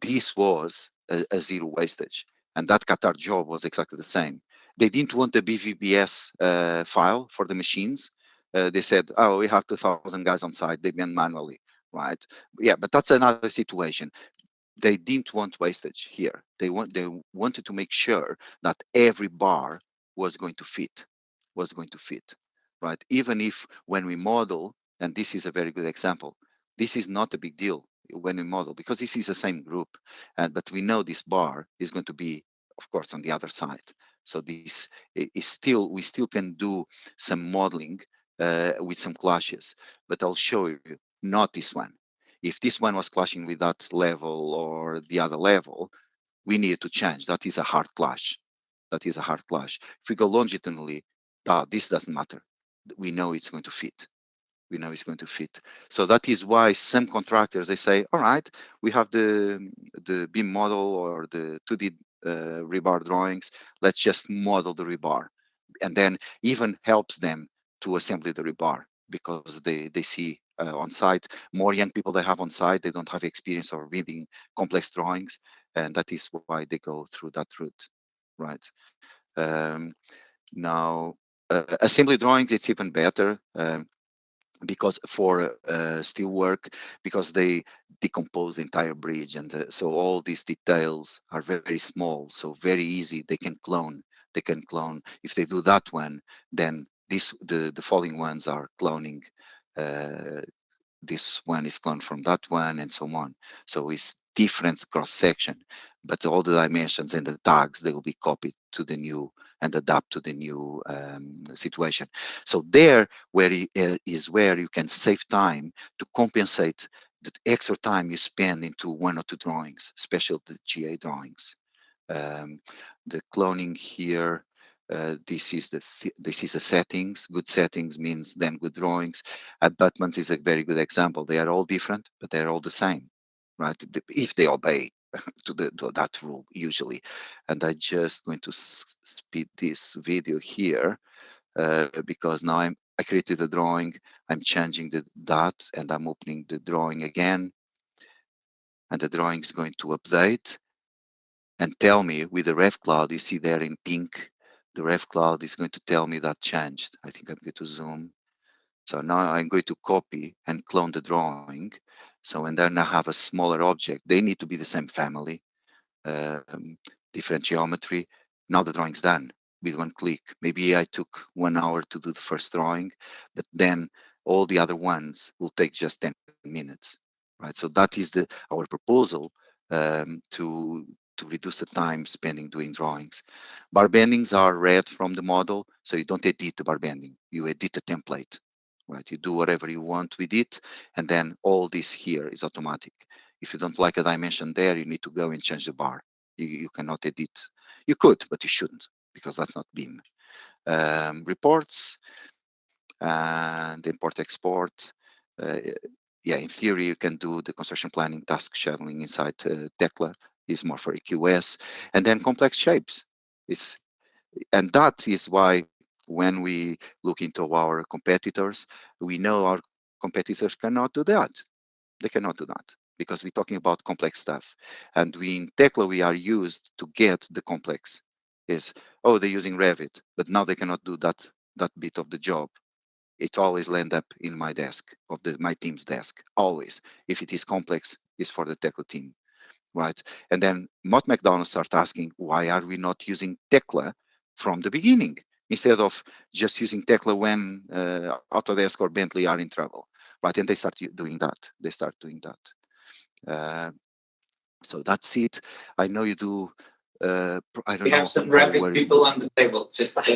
this was a zero wastage. And that Qatar job was exactly the same. They didn't want the BVBS file for the machines. They said, oh, we have 2,000 guys on site. They bend manually, right? Yeah, but that's another situation. They didn't want wastage here. They wanted to make sure that every bar was going to fit, right? Even if when we model, and this is a very good example, this is not a big deal when we model because this is the same group, but we know this bar is going to be, of course, on the other side. So this is still we still can do some modeling with some clashes, but I'll show you not this one. If this one was clashing with that level or the other level, we need to change. That is a hard clash. That is a hard clash. If we go longitudinally, this doesn't matter. We know it's going to fit. We know it's going to fit. So that is why some contractors they say, all right, we have the beam model or the 2D rebar drawings. Let's just model the rebar, and then even helps them to assemble the rebar because they see on site more young people they have on site. They don't have experience of reading complex drawings, and that is why they go through that route, right? Um, now, assembly drawings it's even better. Because for steel work, because they decompose the entire bridge, and so all these details are very small, so very easy. They can clone. They can clone. If they do that one, then the following ones are cloning. Uh, this one is cloned from that one, and so on. So it's different cross section, but all the dimensions and the tags they will be copied to the new and adapt to the new situation. So there where is where you can save time to compensate the extra time you spend into 1 or 2 drawings, especially the GA drawings. Um, the cloning here, this is the settings. Good settings means then good drawings. Abutments is a very good example. They are all different, but they're all the same, right? If they obey to that rule usually. And I just going to speed this video here because now I created a drawing. I'm changing that and I'm opening the drawing again, and the drawing is going to update and tell me with the ref cloud, you see there in pink, the ref cloud is going to tell me that changed. I think I'm going to zoom. So now I'm going to copy and clone the drawing. So and then I have a smaller object. They need to be the same family, um, different geometry. Now the drawing's done with one click. Maybe I took 1 hour to do the first drawing, but then all the other ones will take just 10 minutes, right? So that is our proposal to to reduce the time spending doing drawings. Bar bendings are read from the model, so you don't edit the bar bending. You edit the template, right? You do whatever you want with it, and then all this here is automatic. If you don't like a dimension there, you need to go and change the bar. You cannot edit. You could, but you shouldn't, because that's not BIM. Reports and import-export. Yeah, in theory, you can do the construction planning task scheduling inside Tekla. Is more for EQS, and then complex shapes. And that is why when we look into our competitors, we know our competitors cannot do that. They cannot do that because we're talking about complex stuff. And we in Tekla, we are used to get the complex. Oh, they're using Revit, but now they cannot do that bit of the job. It always land up in my desk, my team's desk, always. If it is complex, it's for the Tekla team, right? And then Mott McDonald start asking, why are we not using Tekla from the beginning instead of just using Tekla when Autodesk or Bentley are in trouble, right? And they start doing that. So that's it. I know you do. I don't We know. have some Revit people on the table. Just Okay.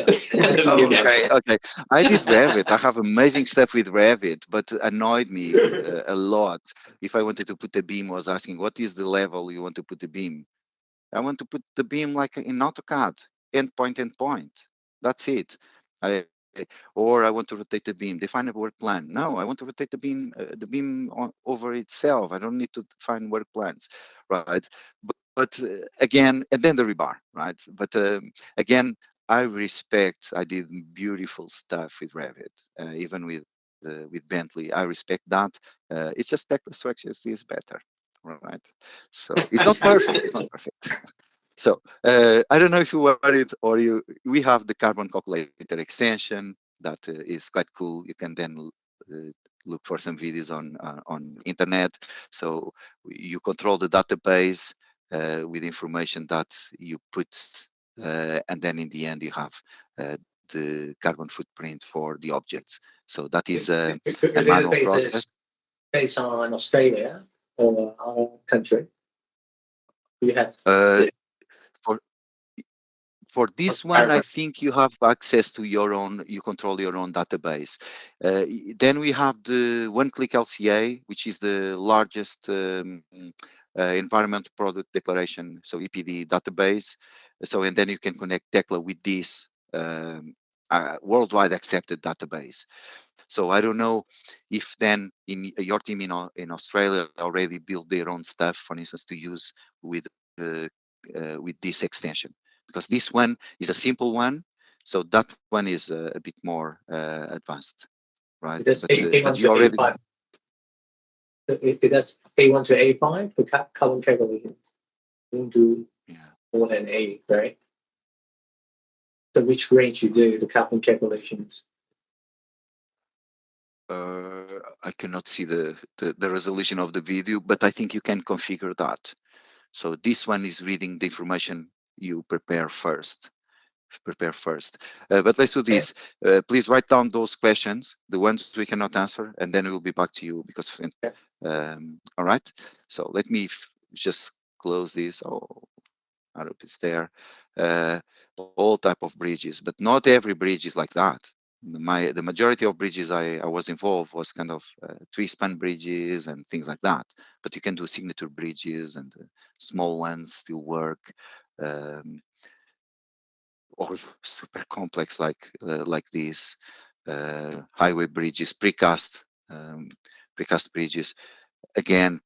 I did Revit. I have amazing stuff with Revit, but annoyed me a lot. If I wanted to put a beam, was asking, what is the level you want to put the beam? I want to put the beam like in AutoCAD, endpoint. That's it. Or I want to rotate the beam. Define a work plan. No, I want to rotate the beam over itself. I don't need to define work plans, right? But again, and then the rebar, right? But again, I did beautiful stuff with Revit, even with Bentley. I respect that. It's just Tekla structures is better, right? So it's not perfect. It's not perfect. So I don't know if you worried or we have the carbon calculator extension that is quite cool. You can then look for some videos on internet. So you control the database with information that you put, and then in the end you have the carbon footprint for the objects. So that is a manual process. Based on Australia or our country? You have For this one, I think you have access to you control your own database. Then we have the one-click LCA, which is the largest environment product declaration, so EPD database. So, and then you can connect Tekla with this worldwide accepted database. So I don't know if then in your team in Australia already built their own stuff, for instance, to use with this extension, because this one is a simple one, so that one is a bit more advanced, right? But you already. It does A1 to A5 for carbon calculation. You don't do more than A, right? So which range you do the carbon calculations? I cannot see the resolution of the video, but I think you can configure that. So this one is reading the information you prepare first. But let's do this. Please write down those questions, the ones we cannot answer, and then we'll be back to you because. All right. So let me just close this. Oh, Arup is there. All type of bridges, but not every bridge is like that. The majority of bridges I was involved was kind of three-span bridges and things like that. But you can do signature bridges, and small ones still work. Or super complex like these highway bridges, precast bridges. Again,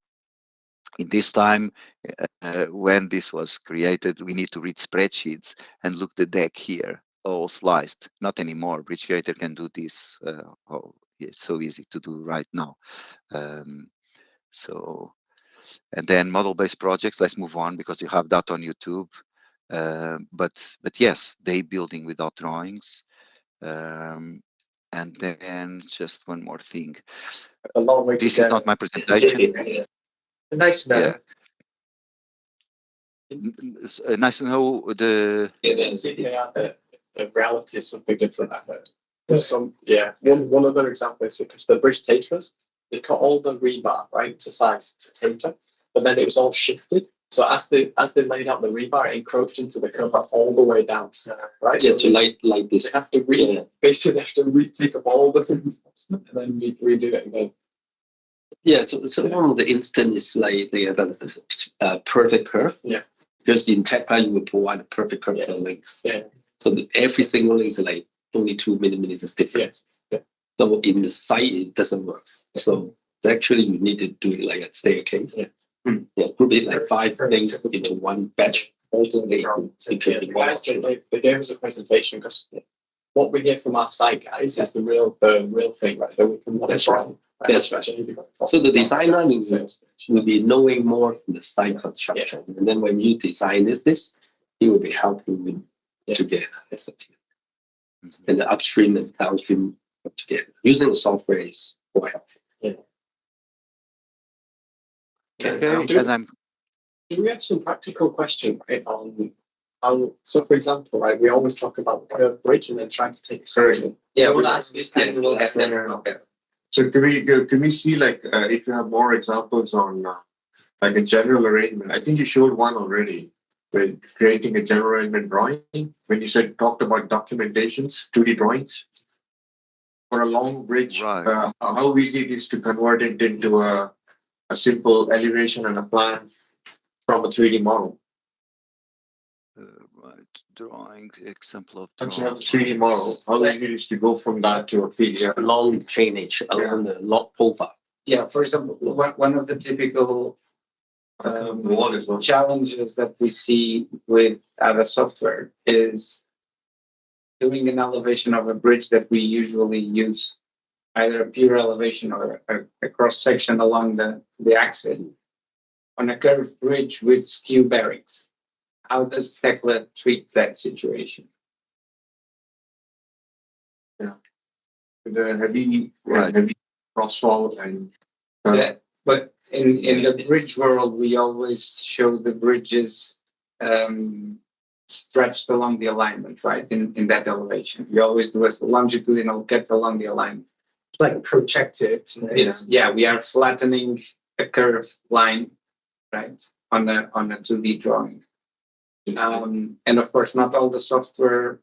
in this time, when this was created, we need to read spreadsheets and look the deck here, all sliced. Not anymore. Bridge Creator can do this. It's so easy to do right now. So, and then model-based projects. Let's move on because you have that on YouTube. But yes, they building without drawings. And then just one more thing. A long way this is not my presentation. Nice to know. Yeah. Nice to know the. The reality is something different. I heard. One other example is because the bridge taters, they cut all the rebar right to size to taper, but then it was all shifted. So as they laid out the rebar, it encroached into the cover all the way down, right? Yeah, So to like they this. have to basically have to retake up all the reinforcement and then redo it again. Yeah, so one of the instant is like they have a perfect curve. Yeah. Because in Tekla you will provide a perfect curve for length. Yeah. So every single link is like only 2 millimeters difference. Yeah. So in the site it doesn't work. So actually you need to do it like a staircase. Yeah. Yeah, group it like 5 things into one batch. Ultimately, the guys they gave us a presentation because what we get from our site guys is the real thing, right? That we can That's right. Right? That's right. So the designer will be knowing more from the site construction, and then when you design this, he will be helping you together. And the upstream and downstream together. Using the software is quite helpful. Yeah. Okay, and I'm Do we have some practical question, right, on how, so for example, right, we always talk about a bridge and then trying to take a section. Yeah, we'll ask this kind of we'll ask them. Okay. So can we see like if you have more examples on like a general arrangement? I think you showed one already with creating a general arrangement drawing when you talked about documentations, 2D drawings for a long bridge. Right. How easy it is to convert it into a simple elevation and a plan from a 3D model. Right, drawing example of Once you have a drawing. 3D model, how easy it is to go from that to a PDF. Long chainage along the log profile. Yeah, for example, one of the typical Wall as well. challenges that we see with other software is doing an elevation of a bridge that we usually use, either a pure elevation or a cross section along the axis on a curved bridge with skew bearings. How does Tekla treat that situation? The heavy, Right. heavy crossfall and But in the bridge world, we always show the bridges stretched along the alignment, right? In that elevation, we always do a longitudinal cut along the alignment. It's like projected. It's we are flattening a curved line, right, on a 2D drawing. And of course, not all the software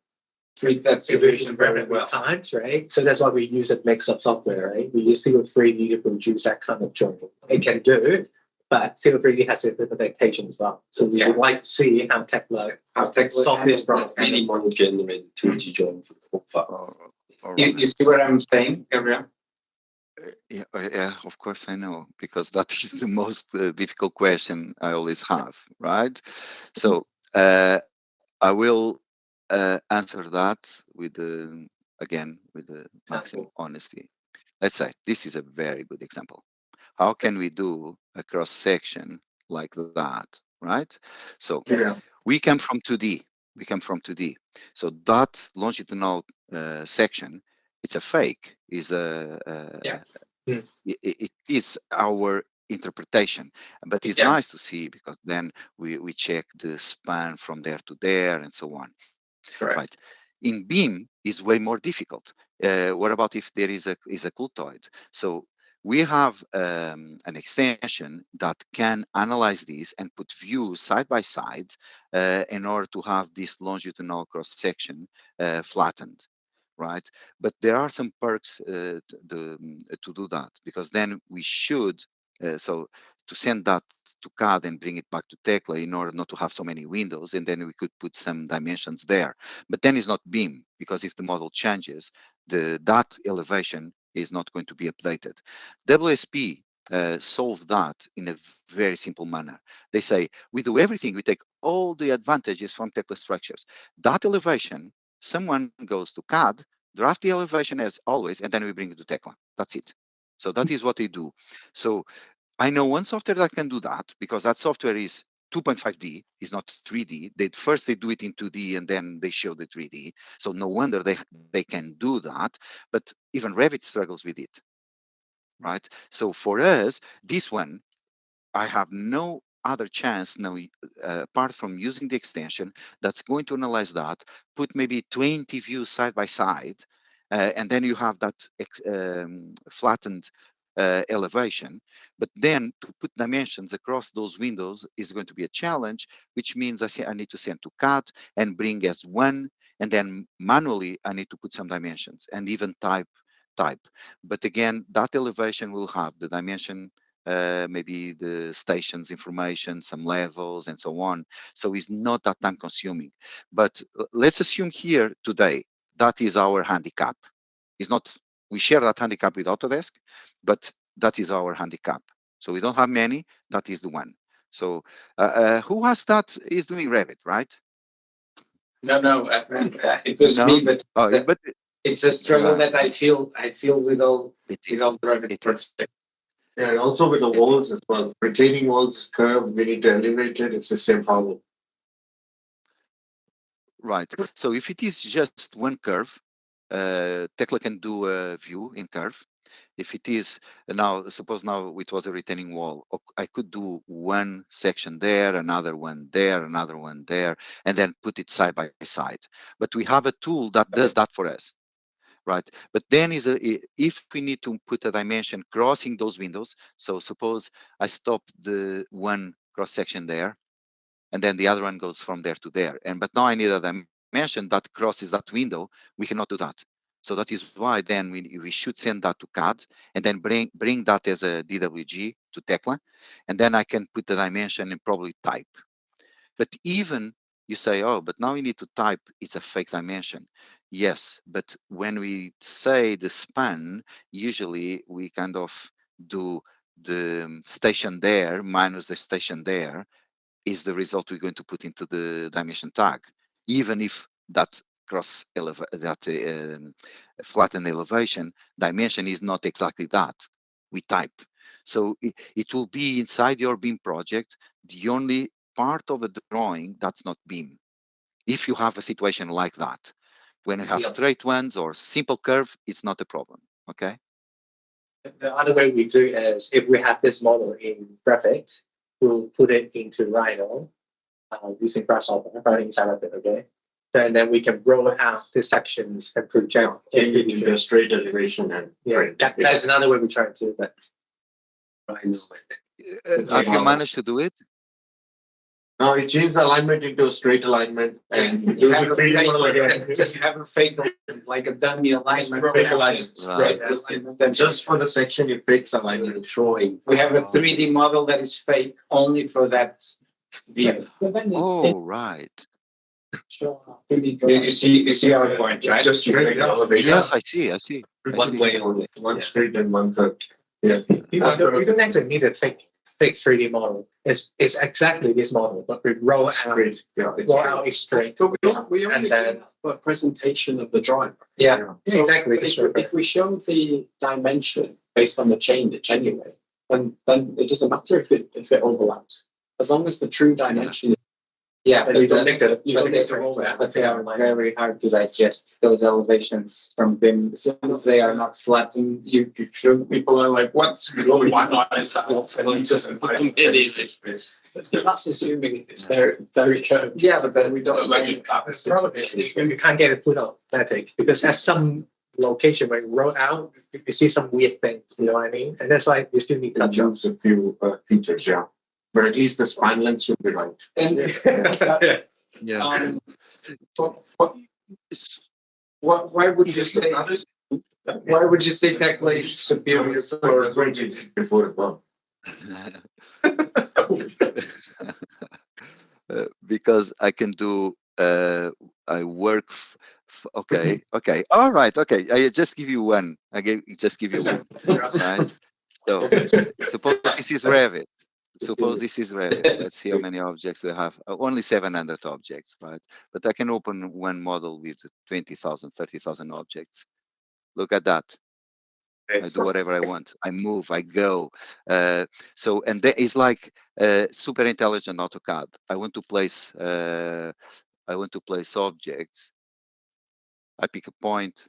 treat that situation very well. Can't, right? So that's why we use a mix of software, right? We use Civil 3D to produce that kind of drawing. It can do, but Civil 3D has its limitations as well. So we would like to see how Tekla solve this problem. Any model generate 2D drawing for the profile. You see what I'm saying, Gabriel? Yeah, of course I know, because that is the most difficult question I always have, right? So I will answer that with again with the maximum honesty. Let's say this is a very good example. How can we do a cross section like that, right? So we come from 2D. We come from 2D. So that longitudinal section, it's a fake. Is it is our interpretation, but it's nice to see, because then we check the span from there to there and so on. Correct. Right. In BIM is way more difficult. What about if there is a cultoid? So we have an extension that can analyze this and put views side by side in order to have this longitudinal cross section flattened, right? But there are some perks to do that, because then we should so to send that to CAD and bring it back to Tekla in order not to have so many windows, and then we could put some dimensions there. But then it's not BIM, because if the model changes, that elevation is not going to be updated. WSP solve that in a very simple manner. They say, we do everything, we take all the advantages from Tekla structures. That elevation, someone goes to CAD, draft the elevation as always, and then we bring it to Tekla. That's it. So that is what they do. So I know one software that can do that, because that software is 2.5D, is not 3D. They do it in 2D and then they show the 3D. So no wonder they can do that. But even Revit struggles with it, right? So for us, this one, I have no other chance now, apart from using the extension that's going to analyze that, put maybe 20 views side by side, and then you have that flattened elevation. But then to put dimensions across those windows is going to be a challenge, which means I need to send to CAD and bring as one, and then manually I need to put some dimensions and even type. But again, that elevation will have the dimension, maybe the station's information, some levels, and so on. So it's not that time consuming. But let's assume here today that is our handicap. It's not, we share that handicap with Autodesk, but that is our handicap. So we don't have many, that is the one. So who has that is doing Revit, right? No, it was No? me, but But it's a struggle right. that I feel with all It with is. all the Revit It is. projects. Yeah, and also with the walls as well. Retaining walls is curved, we need to elevate it, it's the same problem. Right. So if it is just one curve, Tekla can do a view in curve. If it is now, suppose now it was a retaining wall, I could do one section there, another one there, another one there, and then put it side by side. But we have a tool that does that for us, right? But then if we need to put a dimension crossing those windows, so suppose I stop the one cross section there, and then the other one goes from there to there. But now I need a dimension that crosses that window. We cannot do that. So that is why then we should send that to CAD and then bring that as a DWG to Tekla, and then I can put the dimension and probably type. But even you say, oh, but now we need to type, it's a fake dimension. Yes, but when we say the span, usually we kind of do the station there minus the station there, is the result we're going to put into the dimension tag, even if that flattened elevation dimension is not exactly that. We type. So it will be inside your BIM project, the only part of a drawing that's not BIM. If you have a situation like that, when you have straight ones or simple curve, it's not a problem. Okay. The other way we do it is if we have this model in Revit, we'll put it into Rhino using Grasshopper right inside of it, okay? Then we can roll out the sections and project. Into a straight elevation and That's another way we try to do that. Have you managed to do it? now we change the alignment into a straight alignment and You have a fake, you have a fake, like a dummy alignment. fake alignment. Right. Just for the section you fix alignment. Drawing. We have a 3D model that is fake only for that view. Oh, right. You see our point, right? Just straight elevation. Yes, I see. I see. One way only. One straight and one curve. Yeah. You don't actually need a fake 3D model. It's exactly this model, but we roll out Straight. Yeah. roll out it straight. So we And only then- have a presentation of the drawing. Yeah, So exactly. if we show the dimension based on the change anyway, then it doesn't matter if it overlaps. As long as the true dimension Yeah, But you don't make the- you don't make the overlap. but they are very hard to digest, those elevations from BIM. Since they are not flattened, you show people are like, what's going on? Is that That's assuming it's very curved. Yeah, but then we don't Like, The problem is you can't get it put on static because at some location where you roll out, you see some weird thing. You know what I mean? And that's why you still need to That jump. moves a few features, yeah. But at least the span length should be right. And Yeah. why would you say? Why would you say Tekla is superior for? Before it well. Because I can do I work okay all right, okay, I just give you one. Just give you one, right? So suppose this is Revit. Let's see how many objects we have. Only 700 objects, right? But I can open one model with 20,000, 30,000 objects. Look at that. I do whatever I want. I move, I go. So, and that is like super intelligent AutoCAD. I want to place objects. I pick a point,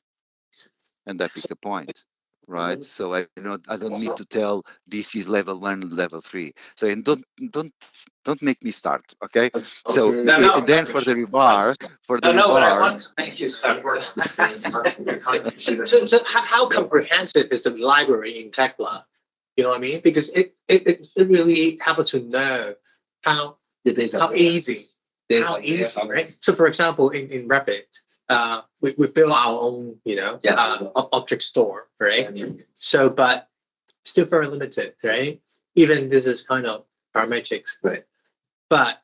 and I pick a point, right? So I don't need to tell this is level 1, level 3. So and don't make me start, okay? So No. then for the rebar, But I want to make you start. So how comprehensive is the library in Tekla You know what I mean? Because it really helps us to know how easy, right? So for example, in Revit, we build our own, object store, right? So, but still very limited, right? Even this is kind of parametrics, right? But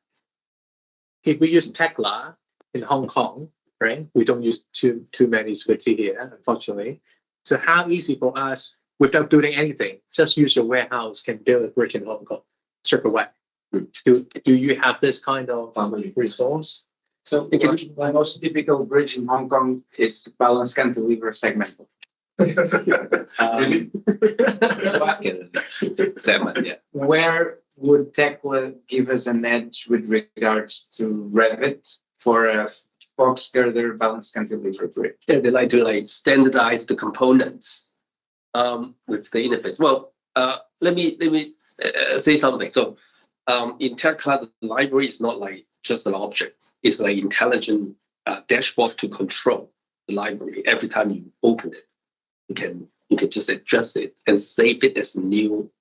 if we use Tekla in Hong Kong, right? We don't use too many squidgy here, unfortunately. So how easy for us without doing anything, just use your warehouse can build a bridge in Hong Kong straight away. Do you have this kind of resource? So my most typical bridge in Hong Kong is balance cantilever segment. Really? Segment, yeah. Where would Tekla give us an edge with regards to Revit for a box girder balance cantilever bridge? Yeah, they like to standardize the components with the interface. Well, let me say something. So in Tekla, the library is not like just an object. It's like intelligent dashboard to control the library. Every time you open it, you can just adjust it and save it as new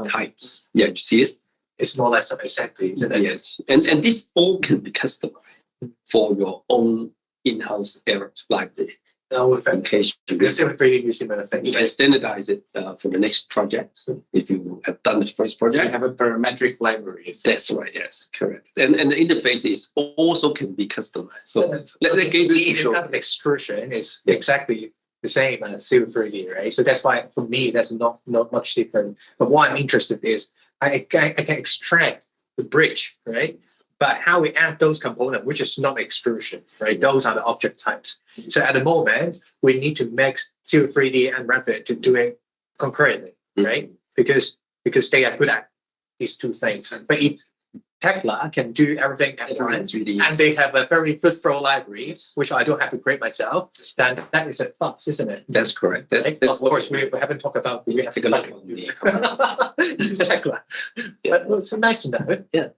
types. Yeah, you see it? It's more or less an assembly, isn't it? Yes, and this all can be customized for your own in-house library. In case you can standardize it for the next project if you have done the first project. You have a parametric library. That's right. Yes, correct. And the interface is also can be customized. So let Gabriel show. The extrusion is exactly the same as Civil 3D, right? So that's why for me that's not much different. But what I'm interested in is I can extract the bridge, right? But how we add those components, which is not extrusion, right? Those are the object types. So at the moment, we need to mix Civil 3D and Revit to do it concurrently, right? Because they are good at these two things. But if Tekla can do everything at once, and they have a very fruitful library, which I don't have to create myself, then that is a plus, isn't it? That's correct. That's of course, we haven't talked about the Tekla. But it's nice to know. Yeah.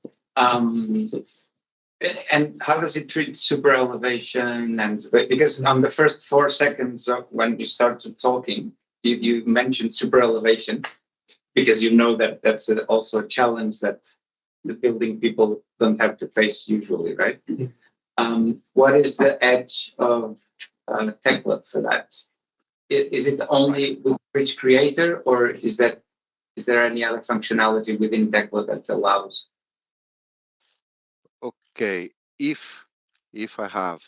And how does it treat super elevation? And because on the first 4 seconds of when you started talking, you mentioned super elevation because you know that that's also a challenge that the building people don't have to face usually, right? What is the edge of Tekla for that? Is it only with Bridge Creator, or is there any other functionality within Tekla that allows? Okay, if I have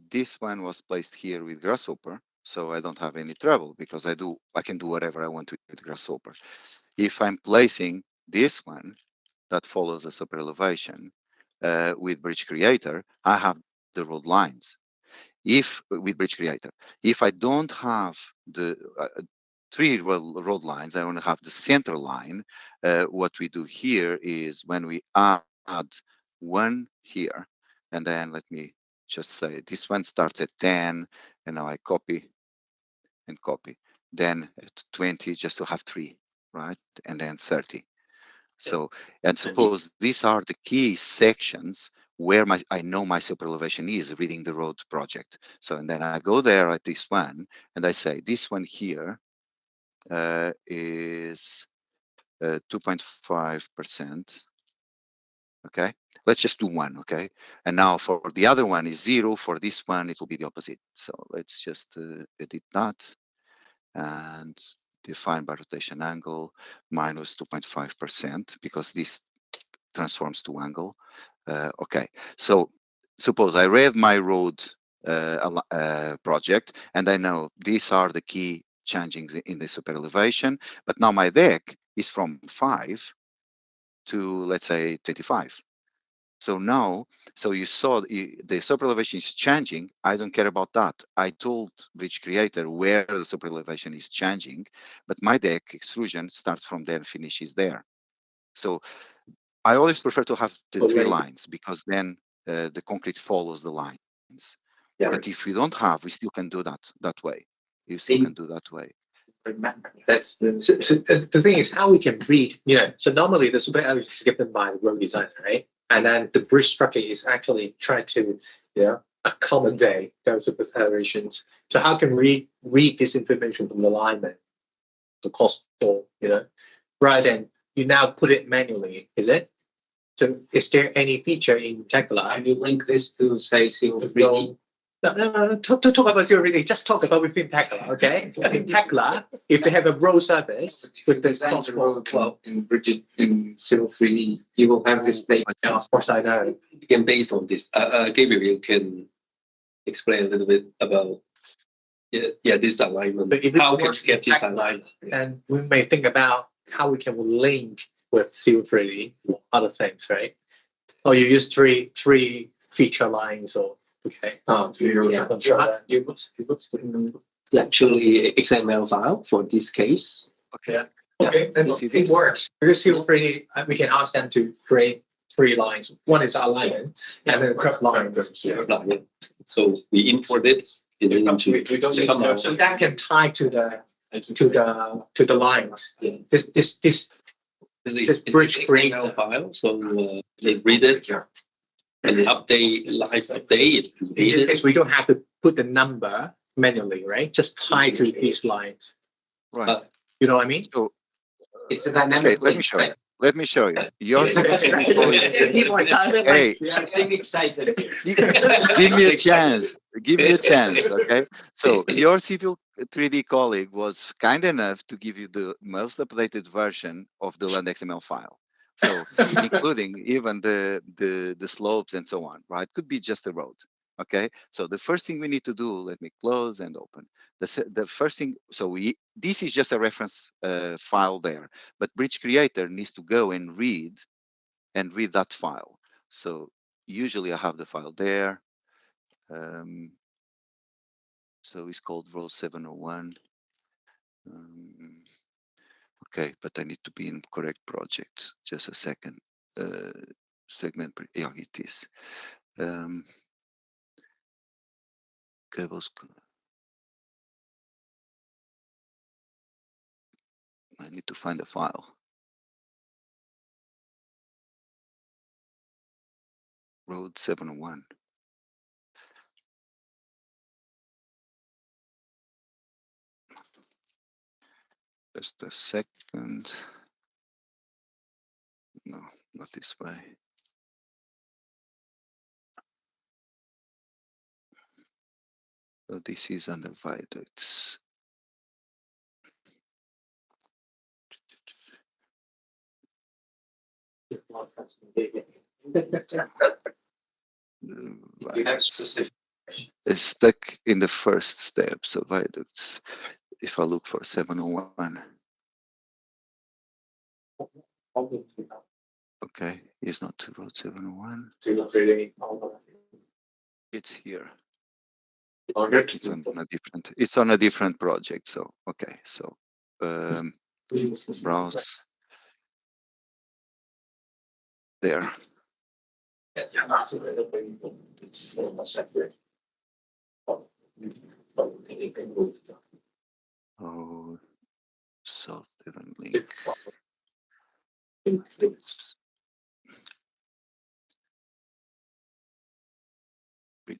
this one was placed here with Grasshopper, so I don't have any trouble because I can do whatever I want with Grasshopper. If I'm placing this one that follows a super elevation with Bridge Creator, I have the road lines. With Bridge Creator, if I don't have the 3 road lines, I only have the center line. What we do here is when we add one here, and then let me just say this one starts at 10, and now I copy and copy. Then at 20, just to have 3, right? And then 30. So, and suppose these are the key sections where I know my super elevation is reading the road project. So, and then I go there at this one, and I say this one here is 2.5%. Okay, let's just do 1. Okay, and now for the other one is 0. For this one, it will be the opposite. So let's just edit that and define by rotation angle minus 2.5% because this transforms to angle. Okay, so suppose I read my road project and I know these are the key changings in the super elevation, but now my deck is from 5 to, let's say, 25. So now, so you saw the super elevation is changing. I don't care about that. I told Bridge Creator where the super elevation is changing, but my deck extrusion starts from there and finishes there. So I always prefer to have the 3 lines because then the concrete follows the lines. Yeah, but if we don't have, we still can do that way. You still can do that way. That's the thing is how we can read. So normally the super elevation is given by the road designer, right? And then the bridge structure is actually trying to accommodate those super elevations. So how can we read this information from the alignment? the cost for, rather than you now put it manually, is it? So is there any feature in Tekla? And you link this to say CO3. No. Talk about zero really. Just talk about within Tekla, okay? In Tekla, if they have a row service with this Design the possible, road in Bridget in CO3, you will have this data. of course I know. Again, based on this, Gabriel, you can explain a little bit about this alignment. But if it How can works you in get this Tekla, alignment? and we may think about how we can link with CO3 or other things, right? Oh, you use three feature lines or okay. Actually, XML file for this case. Okay, You then see it this? works. Because CO3, we can ask them to create 3 lines. One is alignment, and then curve line. So we import it into We don't need to- So that can tie to the lines. Yeah. This This This is bridge XML creator. file, so they read it and update, live update, in read this it. case, we don't have to put the number manually, right? Just tie to these lines. Right. You know what I mean? So It's a dynamic. okay, let me show you. Let me show you. Your Hey. We are getting excited here. give me a chance. Give me a chance, okay? So your civil 3D colleague was kind enough to give you the most updated version of the land XML file. So including even the slopes and so on, right? Could be just a road. Okay. So the first thing we need to do, let me close and open. The first thing, so this is just a reference file there, but Bridge Creator needs to go and read that file. So usually I have the file there. So it's called row 701. Okay, but I need to be in correct project. Just a second. Segment, yeah, it is. Cables. I need to find a file. Road 701. Just a second. No, not this way. So this is under viaducts. You have specific. It's stuck in the first step, so viaducts. If I look for 701, okay, it's not to road 701. It's here. It's on a different project. So okay, so browse there. Oh, South Devon link.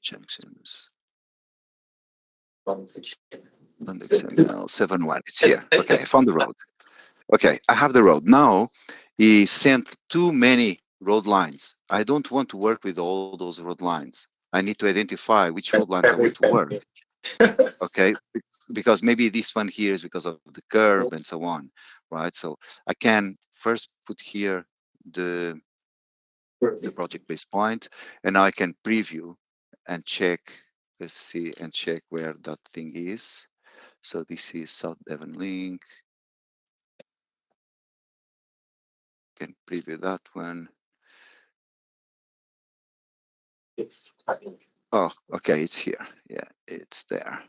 Junctions. XML 71. It's here. Okay, I found the road. Okay, I have the road. Now he sent too many road lines. I don't want to work with all those road lines. I need to identify which road lines I want to work. Okay, because maybe this one here is because of the curve and so on, right? So I can first put here the project base point, and now I can preview and check. Let's see and check where that thing is. So this is South Devon link. Can preview that one. Oh, okay, it's here. Yeah, it's there.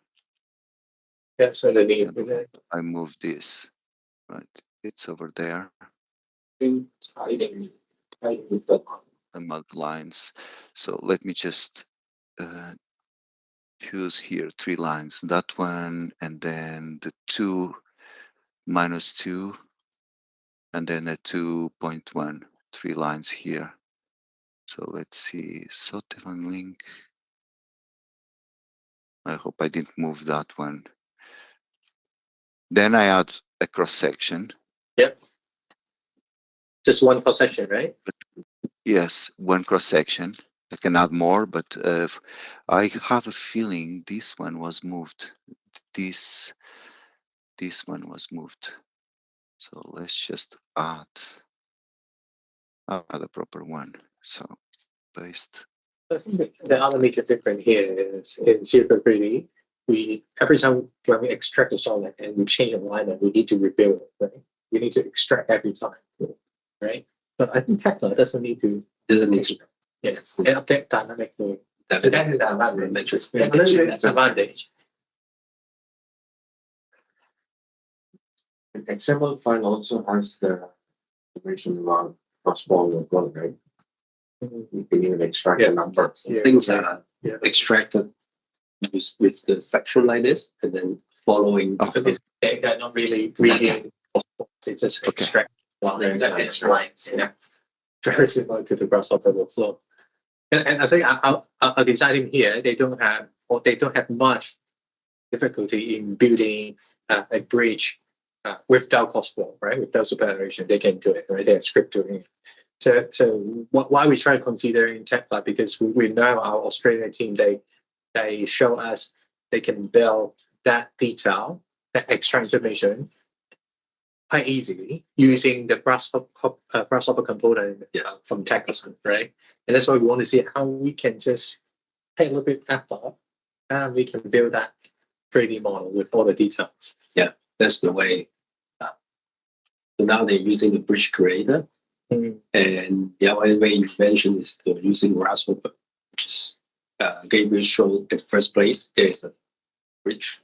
I moved this, right? It's over there. The mud lines. So let me just choose here 3 lines. That one, and then the 2 minus 2, and then a 2.1. 3 lines here. So let's see. Sotevan link. I hope I didn't move that one. Then I add a cross section. Just one cross section, right? Yes, one cross section. I can add more, but I have a feeling this one was moved. This one was moved. So let's just add the proper one. So paste. I think the other major difference here is in Zero 3D, we every time when we extract the solid and we change alignment, we need to rebuild it, right? We need to extract every time, right? But I think Tekla doesn't need to. Yes, it update dynamically. So that is the advantage. That's advantage. The XML file also has the information about cross-volume as well, right? You can even extract the numbers. Things are extracted with the section like this, and then following. They're not really reading. They just extract lines. Yeah, very similar to the grasshopper workflow. And I think our designing here, they don't have much difficulty in building a bridge without crossflow, right? Without superannuation, they can do it, right? They have script doing it. So why we try considering Tekla, because we know our Australian team, they show us they can build that detail, that extra information quite easily using the grasshopper component from Tekla, right? And that's why we want to see how we can just take a little bit effort and we can build that 3D model with all the details. Yeah, that's the way. So now they're using the bridge creator. And the other way you mentioned is they're using Grasshopper, which is Gabriel showed at the first place. There is a bridge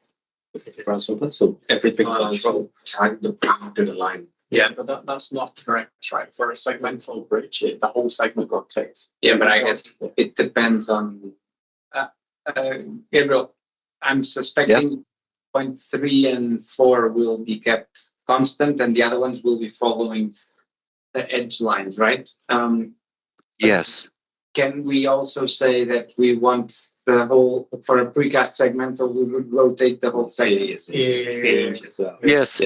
with Grasshopper, so everything control Trying to bring to the line. Yeah, but that's not correct, right? For a segmental bridge, the whole segment rotates. Yeah, but I guess it depends on Gabriel. I'm suspecting point 3 and 4 will be kept constant, and the other ones will be following the edge lines, right? Yes. Can we also say that we want the whole, for a precast segmental, we would rotate the whole segment? Yes,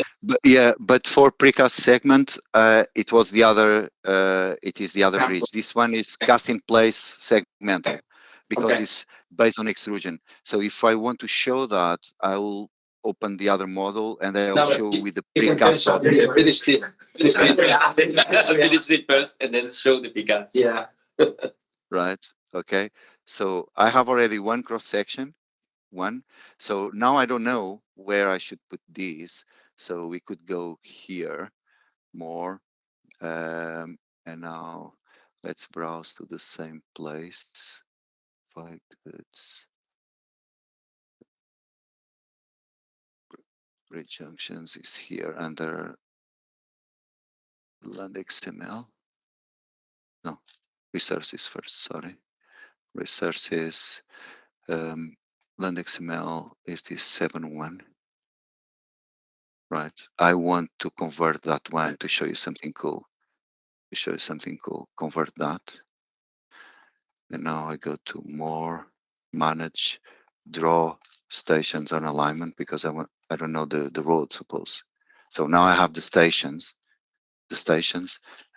but for precast segment, it was the other. It is the other bridge. This one is cast in place segmental because it's based on extrusion. So if I want to show that, I will open the other model and I'll show with the precast. Finish it first, and then show the precast. Yeah. Right. Okay. So I have already one cross section. So now I don't know where I should put these. So we could go here more. And now let's browse to the same place. Five goods. Bridge junctions is here under land XML. No, resources first, sorry. Resources, land XML is this 7.1. Right. I want to convert that one to show you something cool. Convert that. And now I go to more, manage, draw stations on alignment because I don't know the road, suppose. So now I have the stations,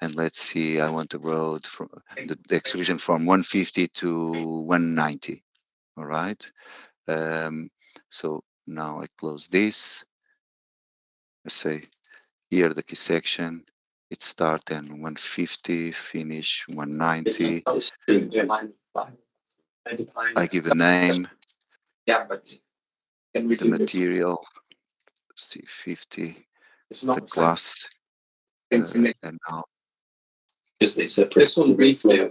and let's see, I want the road from the extrusion from 150 to 190. All right. So now I close this. I say here the key section. It start in 150, finish 190. I give a name. Yeah, but can we The do material. See 50. It's not The glass. this? And now. Because they separate. This one reads there.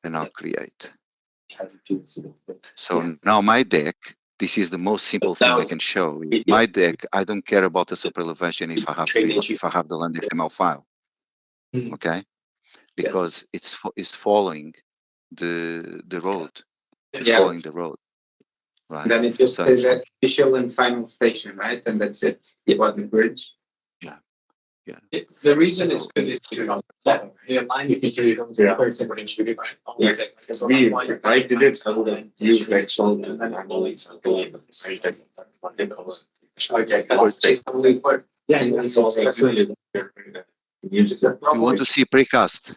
And now create. So now my deck. This is the most simple thing I can show. My deck, I don't care about the super elevation if I have the land XML file. Okay, because it's following the road. It's following the road. Right. Then it just says that initial and final station, right? And that's it. About the bridge. Yeah. The reason it's good is because the alignment between the person when it's really right. I did it so that you get sold and I'm only something like Okay. Or- Yeah, You Do you want to see precast?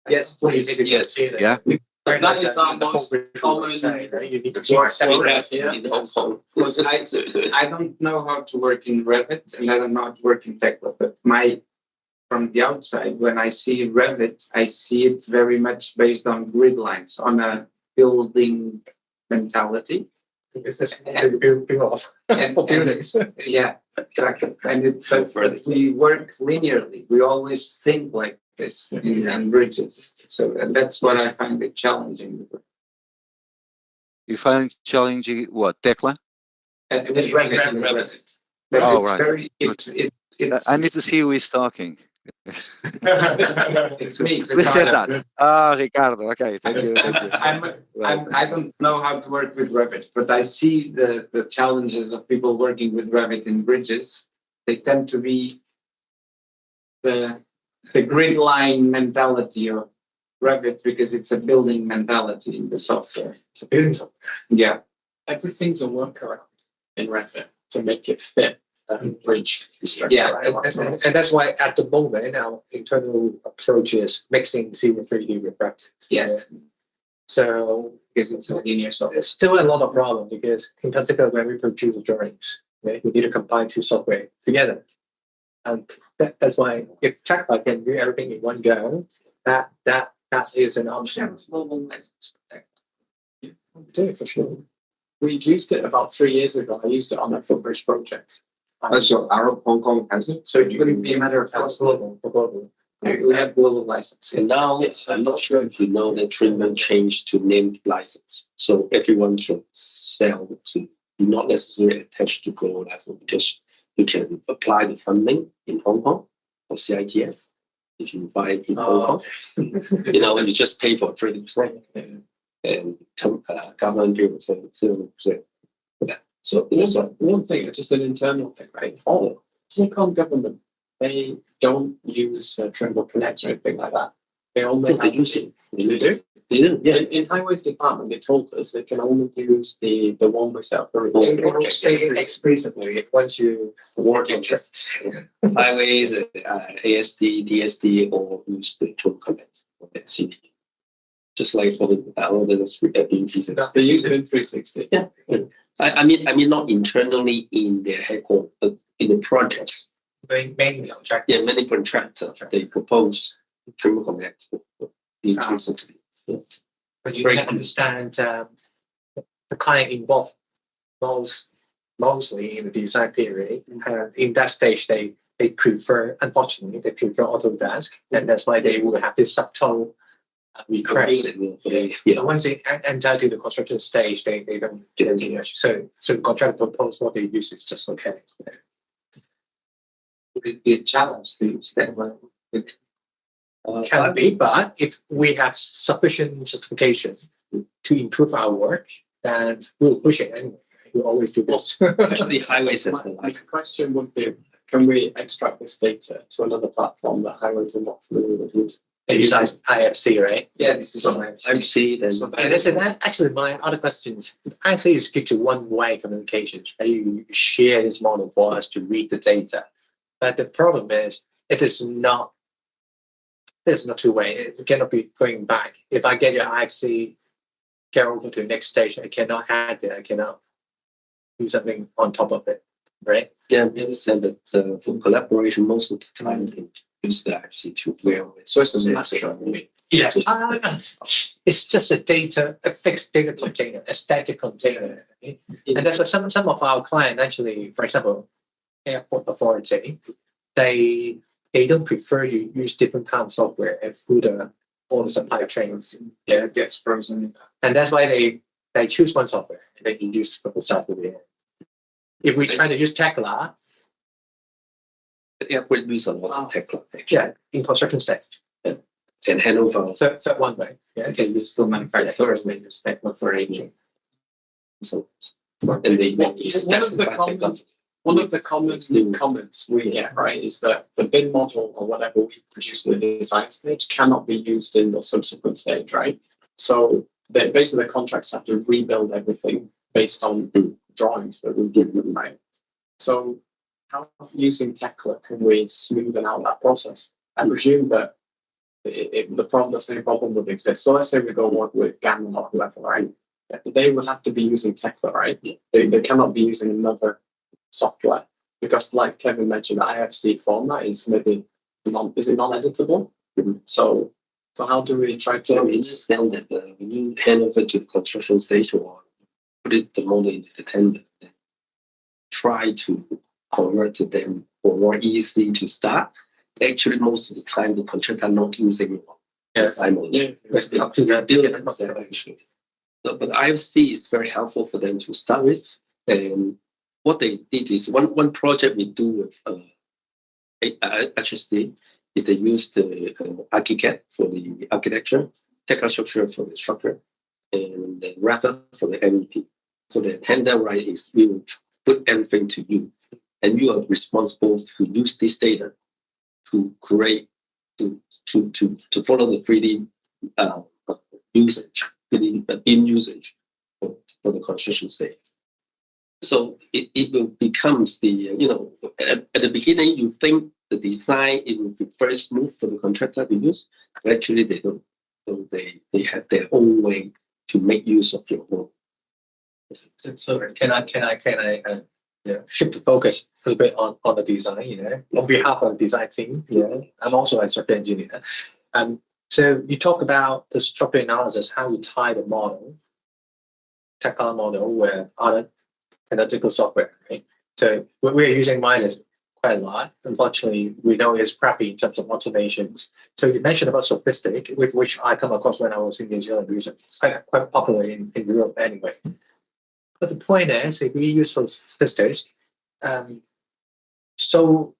Yes, please. Yes. Yeah. That is our most common. You need to We separate. have in Hong Kong. Because I don't know how to work in Revit and I don't know how to work in Tekla, but from the outside, when I see Revit, I see it very much based on grid lines, on a building mentality. Because this building off And- for buildings. Yeah, exactly. But we work linearly. We always think like this in bridges. So and that's what I find it challenging. You find challenging what? Tekla? And With Revit. But Oh, it's right. very, it's I need to see who is talking. it's me. It's Who said Ricardo. that? Ah, Ricardo. Okay, thank you. Thank you. I don't know how to work with Revit, but I see the challenges of people working with Revit in bridges. They tend to be the grid line mentality of Revit because it's a building mentality in the software. It's a building software. Yeah. Everything's a workaround in Revit to make it fit bridge structure. Yeah, And that's why at the moment our internal approach is mixing Zero 3D with Revit. Yes. So Because it's a linear software. there's still a lot of problem because in particular when we produce the drawings, right, we need to combine two software together. And that's why if Tekla can do everything in one go, that is an option. Do for sure. We used it about 3 years ago. I used it on a footbridge project. So Arup Hong Kong has it. So it wouldn't be a matter of That's global. global. We have global license. And now, I'm not sure if you know that treatment changed to named license. So everyone can sell to not necessarily attached to global license because you can apply the funding in Hong Kong or CITF if you buy it in Hong Kong. You just pay for 30% and government pay for 0%. So that's what. One thing, just an internal thing, right? All Hong Kong government, they don't use Trimble Connect or anything like that. They only They have use it. They do? They do, yeah. In Highways Department, they told us they can only use the one we set for They will say it explicitly once you Work interest. Highways, ASD, DSD, or use the tool connect or CD. Just like for the They use it in 360. Yeah. I mean, not internally in their headquarters, but in the projects. mainly contract. Yeah, many contractors they propose Trimble Connect in 360. But you can understand the client involved mostly in the design period. In that stage, they prefer, unfortunately, they prefer Autodesk, and that's why they will have this subtle request. But once they enter to the construction stage, they don't get anything much. So the contractor propose what they use is just okay. It'd be a challenge to use that one. Can be, but if we have sufficient justification to improve our work, then we'll push it anyway. We'll always do this. Actually, highways has the My question would be, can we extract this data to another platform that highways are not familiar with using? They use IFC, right? Yeah, this is on I've seen then. And listen, actually, my other questions, IFC is good to one-way communications. You share this model for us to read the data. But the problem is, there's not two-way. It cannot be going back. If I get your IFC, get over to the next stage, I cannot add it. I cannot do something on top of it, right? Yeah, I understand that for collaboration, most of the time they use the IFC to where. So it's a snapshot. Yeah, it's just a fixed data container, a static container. Right? And that's what some of our clients actually, for example, airport authority, they don't prefer you use different kind of software and through all the supply chains. Yeah, it gets frozen. And that's why they choose one software and they can use from the start to the end. If we try to use Tekla, The airport use a lot of Tekla. yeah, in construction stage, And Hanover. so one way, yeah. Because this still manufacturers they use Tekla for aging. So, and they One of the common comments we get, right, is that the bin model or whatever we produce in the design stage cannot be used in the subsequent stage, right? So basically the contracts have to rebuild everything based on drawings that we give them, right? So how using Tekla can we smoothen out that process? I presume that the same problem would exist. So let's say we go work with Gamma or whoever, right? They would have to be using Tekla, right? They cannot be using another software because, like Kevin mentioned, the IFC format is maybe non-editable. So how do we try So to? we understand that when you hand over to the construction stage or put it the model into the tender, try to convert them for more easy to start. Actually, most of the time the contractor are not using design model. Yeah, It's up to the builder themselves actually. So, but IFC is very helpful for them to start with. And what they did is one project we do with HSD is they use the architect for the architecture, Tekla structure for the structure, and the Rather for the MEP. So the tender right is we will put everything to you, and you are responsible to use this data to create to follow the 3D usage, 3D BIM usage for the construction stage. So it will becomes the at the beginning you think the design it will be very smooth for the contractor to use, but actually they don't. So they have their own way to make use of your own. So can I shift the focus a little bit on the design, on behalf of the design team, I'm also a software engineer. So you talk about the structure analysis, how you tie the model, Tekla model with other analytical software, right? So we're using Minus quite a lot. Unfortunately, we know it's crappy in terms of automations. So you mentioned about Sophistic, with which I come across when I was in New Zealand recently. It's quite popular in Europe anyway. But the point is, if we use Sophistic, so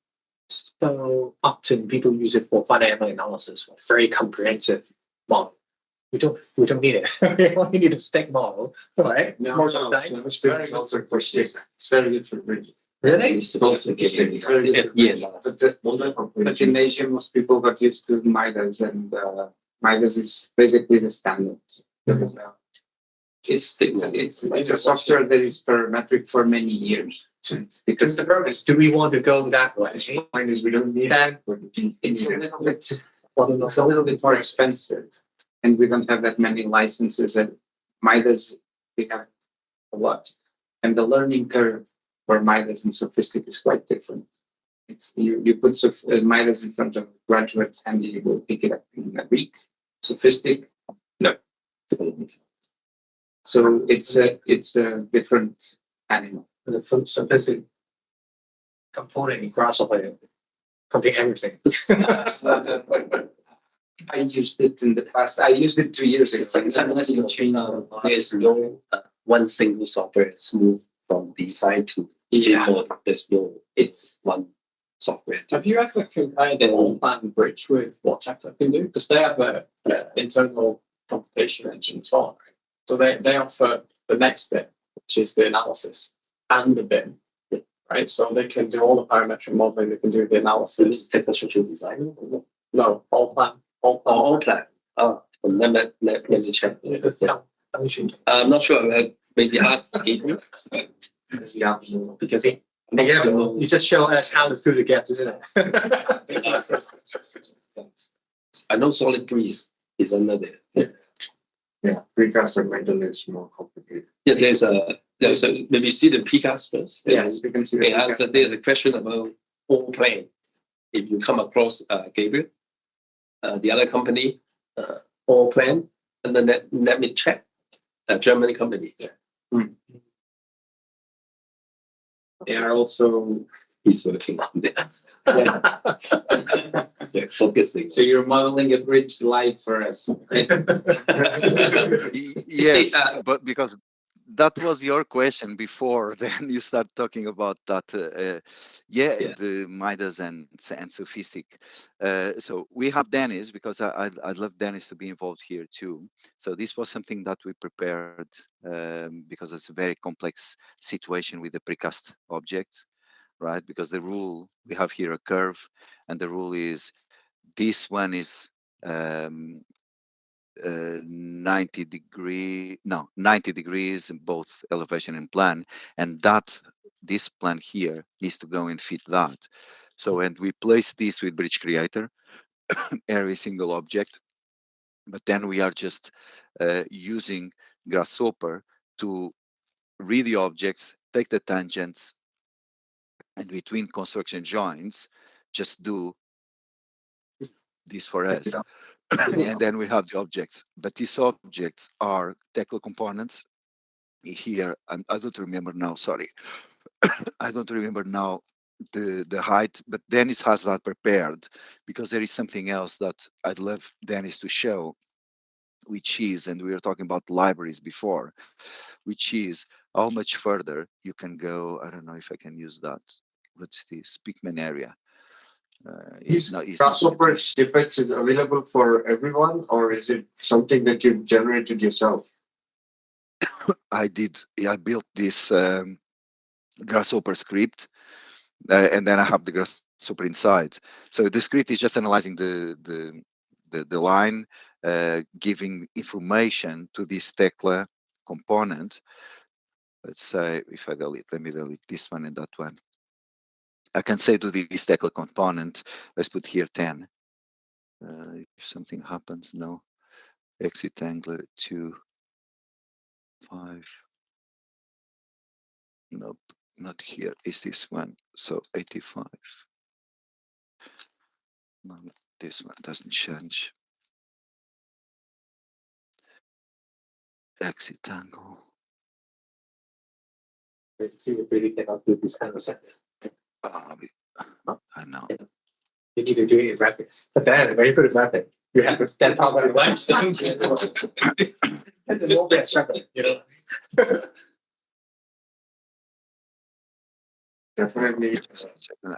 often people use it for financial analysis, very comprehensive model. We don't need it. We only need a stick model, right? Most of the time. It's very good for stick. It's very good for bridge. Really? It's very good. Yeah. But in Asia, most people got used to Midas, and Midas is basically the standard. It's a software that is parametric for many years. Because the purpose, do we want to go that way? We don't need that. It's a little bit more expensive, and we don't have that many licenses. And Midas, we have a lot, and the learning curve for Midas and Sophistic is quite different. It's you put Midas in front of graduates, and you will pick it up in a week. Sophistic, no. So it's a different animal. The Sophistic component in Grasshopper contain everything. I used it in the past. I used it 2 years ago. Sometimes there's no one single software smooth from design to import. There's no it's one software. Have you ever compared the all-plan bridge with what Tekla can do? Because they have an internal computation engine as well, right? So they offer the next bit, which is the analysis and the BIM, right? So they can do all the parametric modeling, they can do the analysis. Tekla structural design? No, all plan. All plan. Let me check. I'm not sure. Maybe ask Gabriel. Yeah, because you just show us how to do the gap, isn't it? I know solid breeze is under there. Yeah, precast and maintenance is more complicated. Yeah, there's a maybe see the precast first. Yes, we can see the answer. There's a question about all plan. If you come across Gabriel, the other company, all plan, and then let me check. A German company. Yeah. They are also He's working on that. Yeah, focusing. so you're modeling a bridge live for us. Right? Yes, but because that was your question before, then you start talking about that. The Midas and Sophistic. So we have Dennis, because I'd love Dennis to be involved here too. So this was something that we prepared because it's a very complex situation with the precast objects, right? Because the rule, we have here a curve, and the rule is this one is 90 degrees in both elevation and plan, and this plan here needs to go and fit that. So, and we place this with Bridge Creator, every single object, but then we are just using Grasshopper to read the objects, take the tangents, and between construction joints, just do this for us. And then we have the objects, but these objects are Tekla components. Here, I don't remember now, sorry. I don't remember now the height, but Dennis has that prepared, because there is something else that I'd love Dennis to show, which is, and we were talking about libraries before, which is how much further you can go. I don't know if I can use that. What's this Speakman area? Grasshopper snippets is available for everyone, or is it something that you've generated yourself? I built this Grasshopper script, and then I have the Grasshopper inside. So the script is just analyzing the line, giving information to this Tekla component. Let's say if I let me delete this one and that one. I can say to this Tekla component, let's put here 10. If something happens, no. Exit angle 2, 5. Nope, not here. Is this one? So 85. No, this one doesn't change. Exit angle. See if really cannot do this kind of stuff. I know. You need to do it rapid. Very good rapid. You have to stand out very much. That's a little bit rapid, you know. Definitely,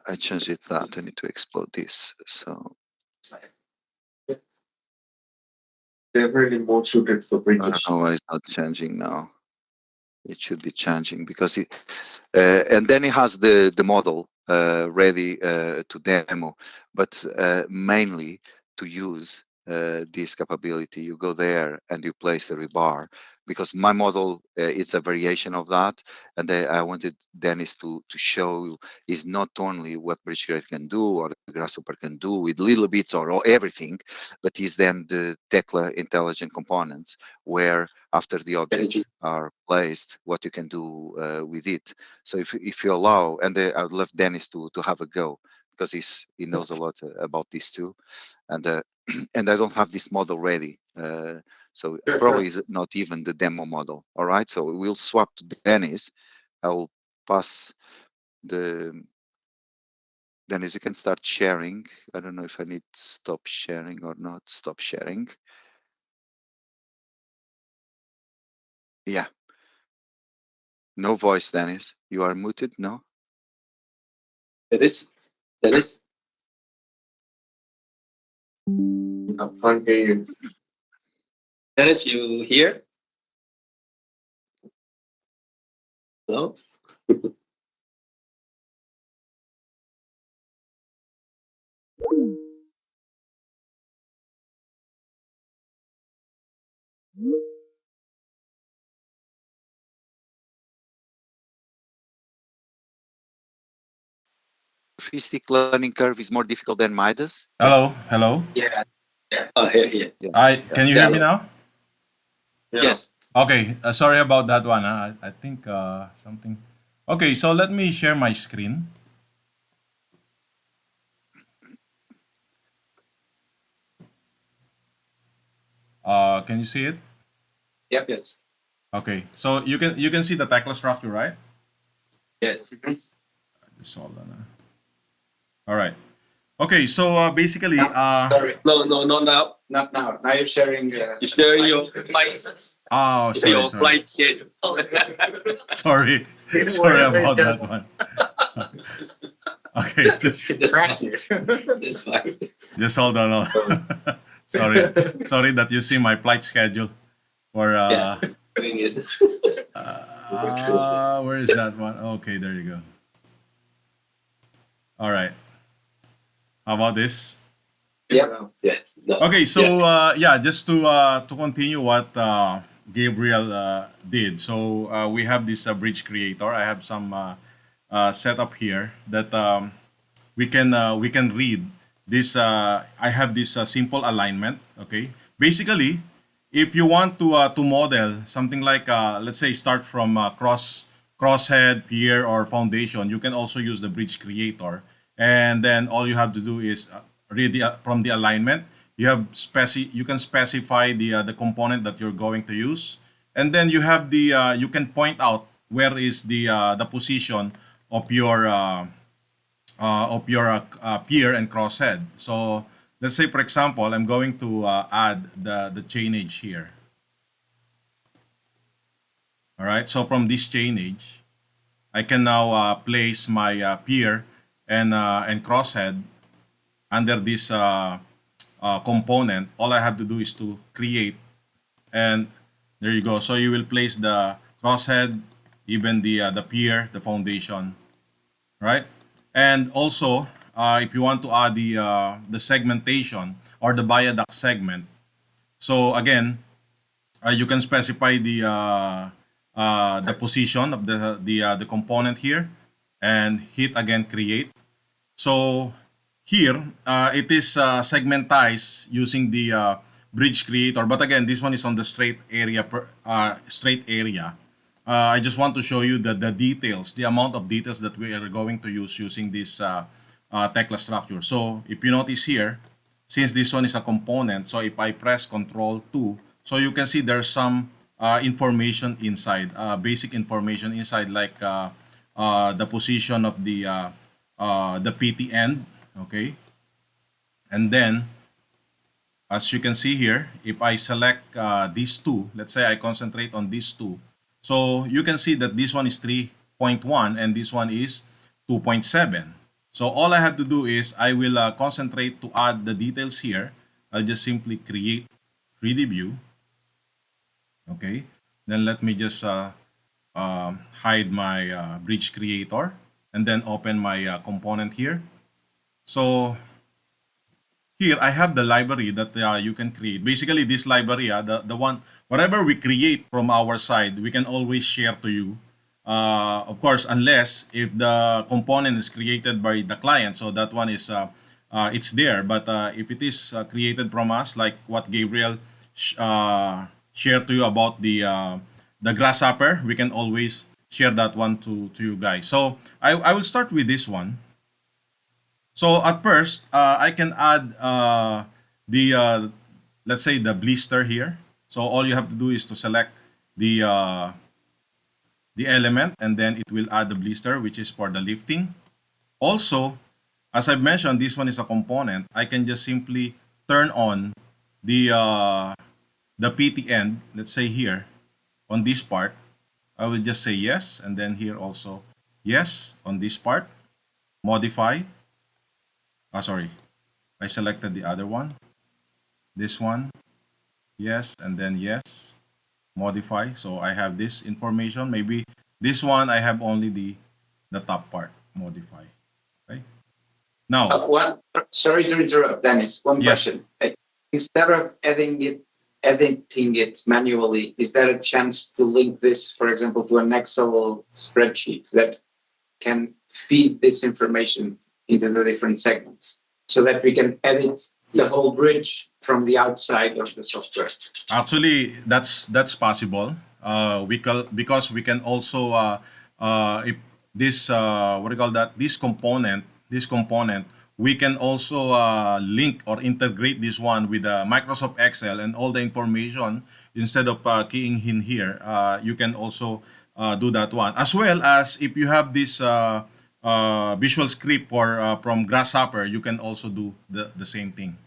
I changed it that. I need to explode this. So definitely more suited for I bridges. don't know why it's not changing now. It should be changing because it, and then it has the model ready to demo, but mainly to use this capability. You go there and you place the rebar, because my model it's a variation of that, and I wanted Dennis to show is not only what Bridge Creator can do or Grasshopper can do with little bits or everything, but is then the Tekla intelligent components where after the objects are placed, what you can do with it. So if you allow, and I would love Dennis to have a go, because he knows a lot about this too, and and I don't have this model ready, so Sure, probably is not even the demo model. All right, so we'll swap to Dennis. I will pass the Dennis. You can start sharing. I don't know if I need to stop sharing or not. Stop sharing. Yeah. No voice, Dennis. You are muted. No. Dennis. I'm trying to get you. Dennis, you here? No? Sophistic learning curve is more difficult than Midas. Hello. Yeah. Oh, here. Can you hear me now? Yes. Okay, sorry about that one. I think something. Okay, so let me share my screen. Can you see it? Yep. Yes. Okay, so you can see the Tekla structure, right? Yes. Just hold on. All right. Okay, so basically, Sorry. No, not now. Not now. Now you're sharing. You share your flight, oh, sorry, your sorry, flight schedule. sorry, sorry about that one. Okay, It's fine. just hold on. Sorry that you see my flight schedule. Or Yeah. Doing it. where is that one? Okay, there you go. All right. How about this? Yeah. Yes. No. Okay, so yeah, just to continue what Gabriel did. So we have this bridge creator. I have some setup here that we can read this. I have this simple alignment. Okay, basically, if you want to model something like let's say start from crosshead, pier, or foundation, you can also use the bridge creator, and then all you have to do is read from the alignment. You can specify the component that you're going to use, and then you have the you can point out where is the position of your pier and crosshead. So let's say, for example, I'm going to add the chainage here. All right. So from this chainage, I can now place my pier and crosshead under this component. All I have to do is to create, and there you go. So you will place the crosshead, even the pier, the foundation, right? And also, if you want to add the segmentation or the viaduct segment, so again, you can specify the position of the component here, and hit again create. So here it is segmentized using the bridge creator, but again, this one is on the straight area. I just want to show you the details, the amount of details that we are going to use using this Tekla structure. So if you notice here, since this one is a component, so if I press Control 2, so you can see there's some information inside, basic information inside, like the position of the PT end, okay? And then, as you can see here, if I select these two, let's say I concentrate on these two, so you can see that this one is 3.1 and this one is 2.7. So all I have to do is I will concentrate to add the details here. I'll just simply create 3D view. Okay, then let me just hide my bridge creator and then open my component here. So here I have the library that you can create. Basically, this library, the one, whatever we create from our side, we can always share to you. Of course, unless if the component is created by the client, so that one is it's there. But if it is created from us, like what Gabriel shared to you about the grasshopper, we can always share that one to you guys. So I will start with this one. So at first, I can add let's say the blister here. So all you have to do is to select the element, and then it will add the blister, which is for the lifting. Also, as I've mentioned, this one is a component. I can just simply turn on the PT end. Let's say here on this part, I will just say yes, and then here also yes on this part. Modify. Sorry, I selected the other one. This one, yes, and then yes. Modify. So I have this information. Maybe this one I have only the top part. Modify. Okay. Now, Sorry to interrupt, Dennis. One Yes. question. Instead of editing it manually, is there a chance to link this, for example, to an Excel spreadsheet that can feed this information into the different segments so that we can edit the whole bridge from the outside of the software? actually, that's possible. Because we can also if this what do you call that, this component, we can also link or integrate this one with Microsoft Excel, and all the information, instead of keying in here, you can also do that one, as well as if you have this visual script or from Grasshopper, you can also do the same thing.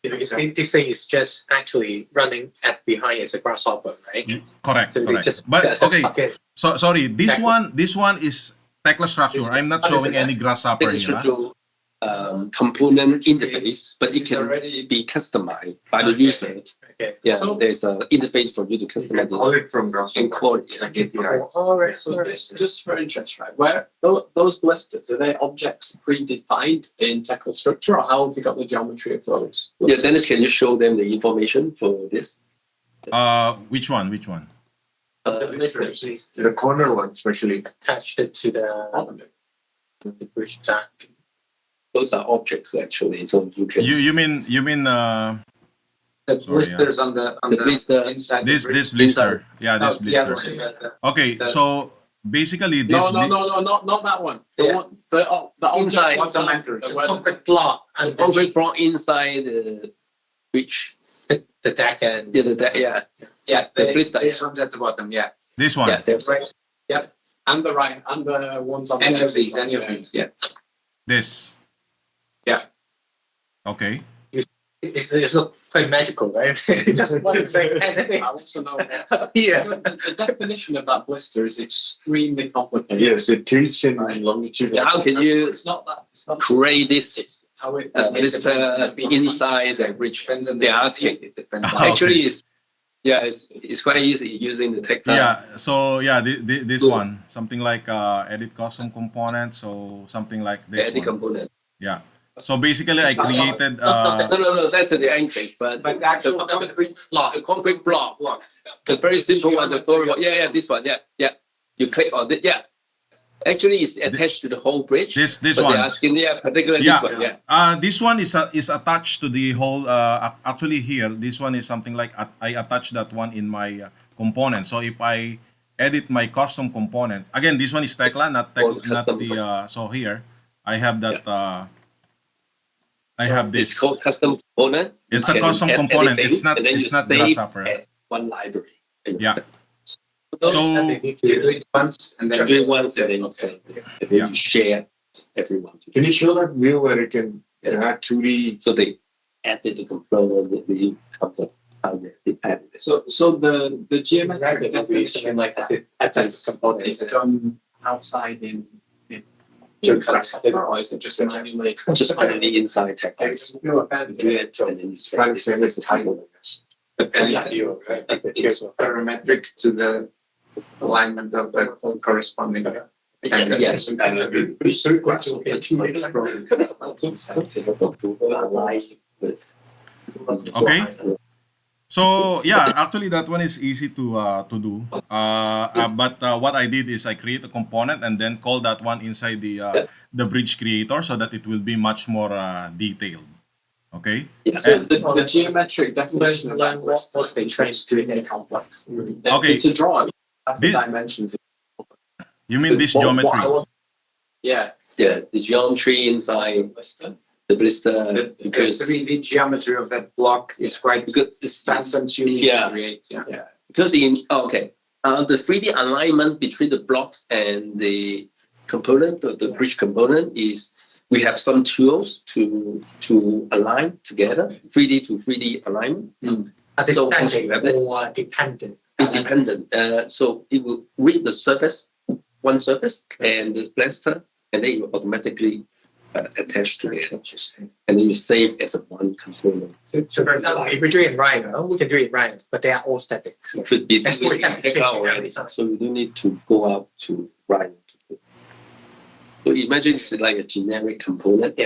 This thing is just actually running at behind as a grasshopper, right? Correct, So correct. just But that's a okay, bucket. so sorry, this Tekla. one is Tekla structure. I'm not showing any Grasshopper here. component interface, but it It's can already be customized by the user. Okay. Yeah, So- there's an interface for you to You can customize call it it from ground and call it. like API. All right. So just for interest, right? Where those blisters, are they objects predefined in Tekla structure, or how have you got the geometry of those? Yeah, Dennis, can you show them the information for this? Which one? Which one? Blisters The corner one, especially. attached it to the bridge stack. Those are objects actually, so you can. You mean the Sorry, blisters on the blister inside this the bridge. this blister? Yeah, this Oh, yeah, blister. Okay, so basically this. No, not that one. The Yeah. one, the object Inside. inside, The where the- Concrete block The and concrete block inside the bridge. the deck and Yeah, yeah, Yeah, The blister, these ones at the bottom. Yeah, This one. yeah. There's and the right and the ones on any the of these, any of these. Yeah, This. Yeah. Okay. it's not quite magical, right? It's just one thing. I also know Yeah. the definition of that blister is extremely complicated. Yes, it tilts in longitude. Yeah, how can you It's not that. It's not create this It's how it. blister inside the bridge? depends on They're the asking. It depends on Okay. Actually, it's quite easy using the Tekla. Yeah. So yeah, this Good. one, something like edit custom component. So something like this Any one. component. Yeah. So basically, I created. No, that's the entry, but But the actual the- concrete block. the concrete block, the very simple one, the floor, yeah, this one, yeah. You click on it, yeah. Actually, it's attached to the whole bridge. This but one. they're asking, particularly Yeah. this one, yeah. This one is attached to the whole. Actually, here, this one is something like I attach that one in my component. So if I edit my custom component, again, this one is Tekla, not Custom the. So here, I have that. I have It's this. called custom component. It's You a can custom add component. anything, It's not. and then It's you not save grasshopper. as one library. Yeah. Those So- that they need You to do it once and then You do it once and then you save it. And then Yeah. you share everyone. Can you show that view where it can add 2D? So they added the component that they comes up how they added it. So the geometric definition like that. Attached component. is done outside in or is it just manually? Just on the inside tech. You do it and then you save Trying to it. say it's the title, I guess. And it's parametric to the alignment of the corresponding. Yes. Okay. So yeah, actually that one is easy to do. But what I did is I create a component and then call that one inside the bridge creator so that it will be much more detailed. Okay. Yeah. So the geometric definition of that list Must be trained to any complex. Okay. It's a drawing. That's This- the dimensions. You mean this What I geometry? want- Yeah. Yeah, the geometry inside Blister. the blister The because 3D geometry of that block is quite because it's fast and unique Yeah. to create. Yeah. because the 3D alignment between the blocks and the component, the bridge component is we have some tools to align together, 3D to 3D alignment. Are they So, static okay. or dependent? Independent. So it will read the surface, one surface, and the blister, and then it will automatically attach to it, and then you save as a one component. So for example, if we do it in Rhino, we can do it in Rhino, but they are all static. So It could be That's what we have to take figure out out already, every time. so you don't need to go out to Rhino. So imagine it's like a generic component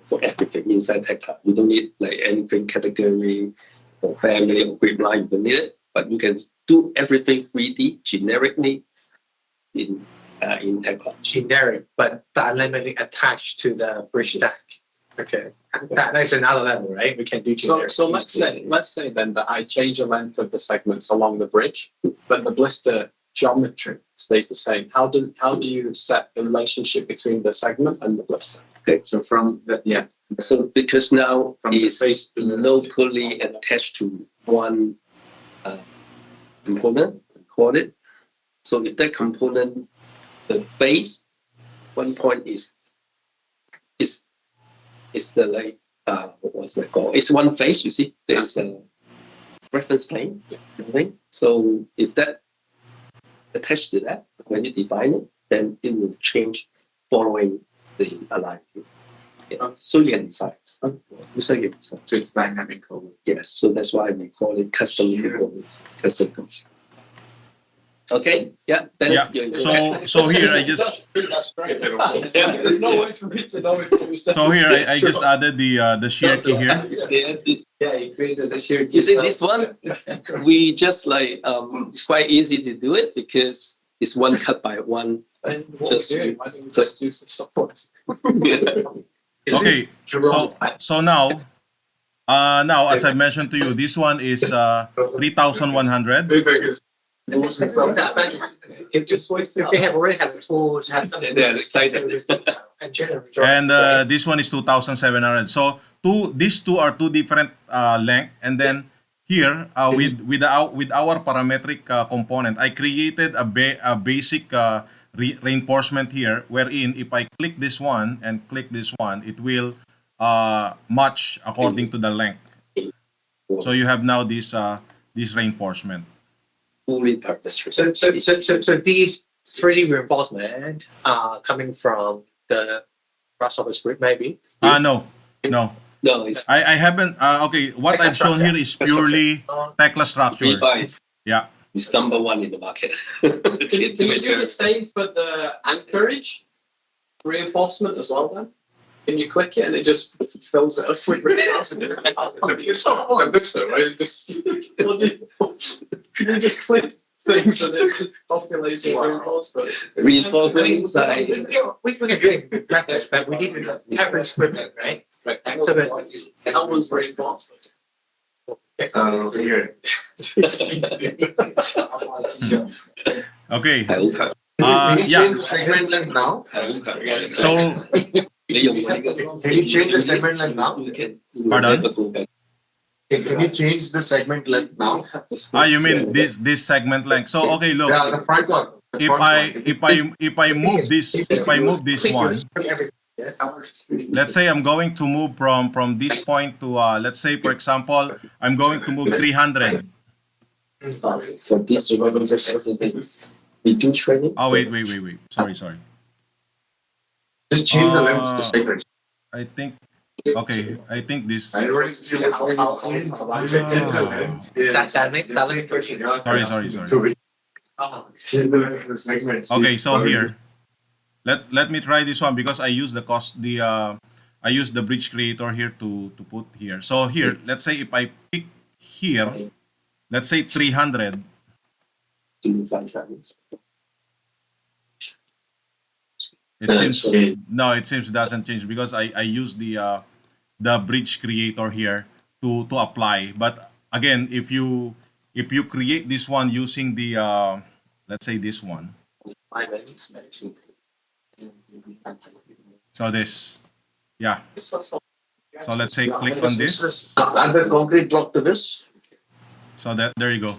for everything inside Tekla. You don't need like anything category or family or group line. You don't need it, but you can do everything 3D generically in Tekla. generic, but the unlimited attached to the bridge stack. Okay, that's another level, right? We can do generic. So let's say then that I change the length of the segments along the bridge, but the blister geometry stays the same. How do you set the relationship between the segment and the blister? Okay, So from that, yeah. so because now From the it's face to the- locally attached to one component, call it. So if that component, the base, one point is the like what's that called? It's one face. You see, there's a reference plane. Right? So if that attached to that, when you define it, then it will change following the alignment. So you can decide. So you can decide. So it's dynamical. Yes, so that's why we call it custom component. Custom. Okay, yeah, that Yeah. is your So here I just There's no way for me to know if it was so here I just added the shear key here. You created the shear. You see this one? We just like it's quite easy to do it because it's one cut by one. Why don't we just use the support? Okay. So now as I mentioned to you, this one is 3,100. It just wasted. They have already have tools, have something. They're excited. And generally. And this one is 2,700. So these two are two different length. And then here with our parametric component, I created a basic reinforcement here, wherein if I click this one and click this one, it will match according to the length. So you have now this reinforcement. Fully purpose. So these 3D reinforcement are coming from the Grasshopper script, maybe. No. No, it's I haven't. Okay, what I've shown here is purely Tekla structure. revised. Yeah. It's number one in the market. Can you do the same for the anchorage reinforcement as well then? Can you click it and it just fills it up with reinforcement? It's so hard, right? You just click things and it just populates the reinforcement. Reinforcement inside. We can do it graphics, but we need to have a script, right? Right. So that That one's reinforced. Here. Okay. I will cut. Can you Yeah. change the segment length now? I will cut. So Can you change the segment length now? You can. Pardon? Never go back. Can you change the segment length now? you mean this segment length? So okay, look. Yeah, the front one. The front one. If I move this one, let's say I'm going to move from this point to let's say for example I'm going to move 300. For this, we do training. Oh wait. Sorry. Just change the length of the Uh, segment. I think I think this. I already see how you change the length. Sorry. Change the length of the segment. Okay, so here, let me try this one because I use I use the bridge creator here to put here. So here, let's say if I pick here, let's say 300. It seems it seems doesn't change because I use the bridge creator here to apply. But again, if you create this one using the let's say this one. So this, yeah. So let's say click on this. Add the concrete block to this. So that there you go.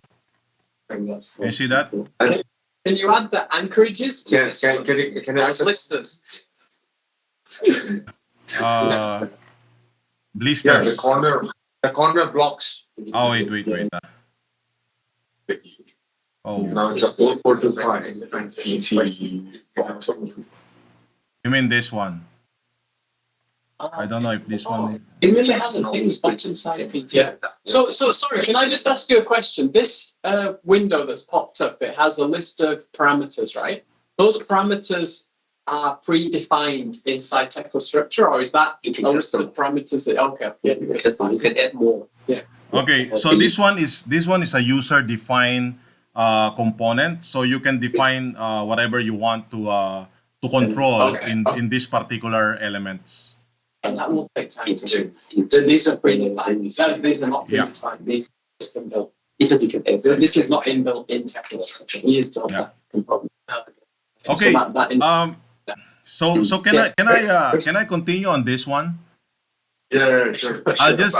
You see that? Can you add the anchorages? Can you answer? Blisters. Uh, Yeah, blisters. the corner blocks. Oh wait. Oh, Now it's a 4 to 5. you mean this one? I don't know if this one. It really has a thing bottom side of it. Yeah. So sorry, can I just ask you a question? This window that's popped up, it has a list of parameters, right? Those parameters are predefined inside Tekla structure, or is that a list of parameters that okay? Yeah, You can add more. Okay, so this one is a user defined component, so you can define whatever you want to control Okay. in these particular elements. And that will take time to do. So these are predefined. These are not Yeah. predefined. These are custom built. Even you can add. So this is not inbuilt in Tekla structure. He is built Yeah. that component. Okay. So that So can I continue on this one? Yeah, sure. I'll just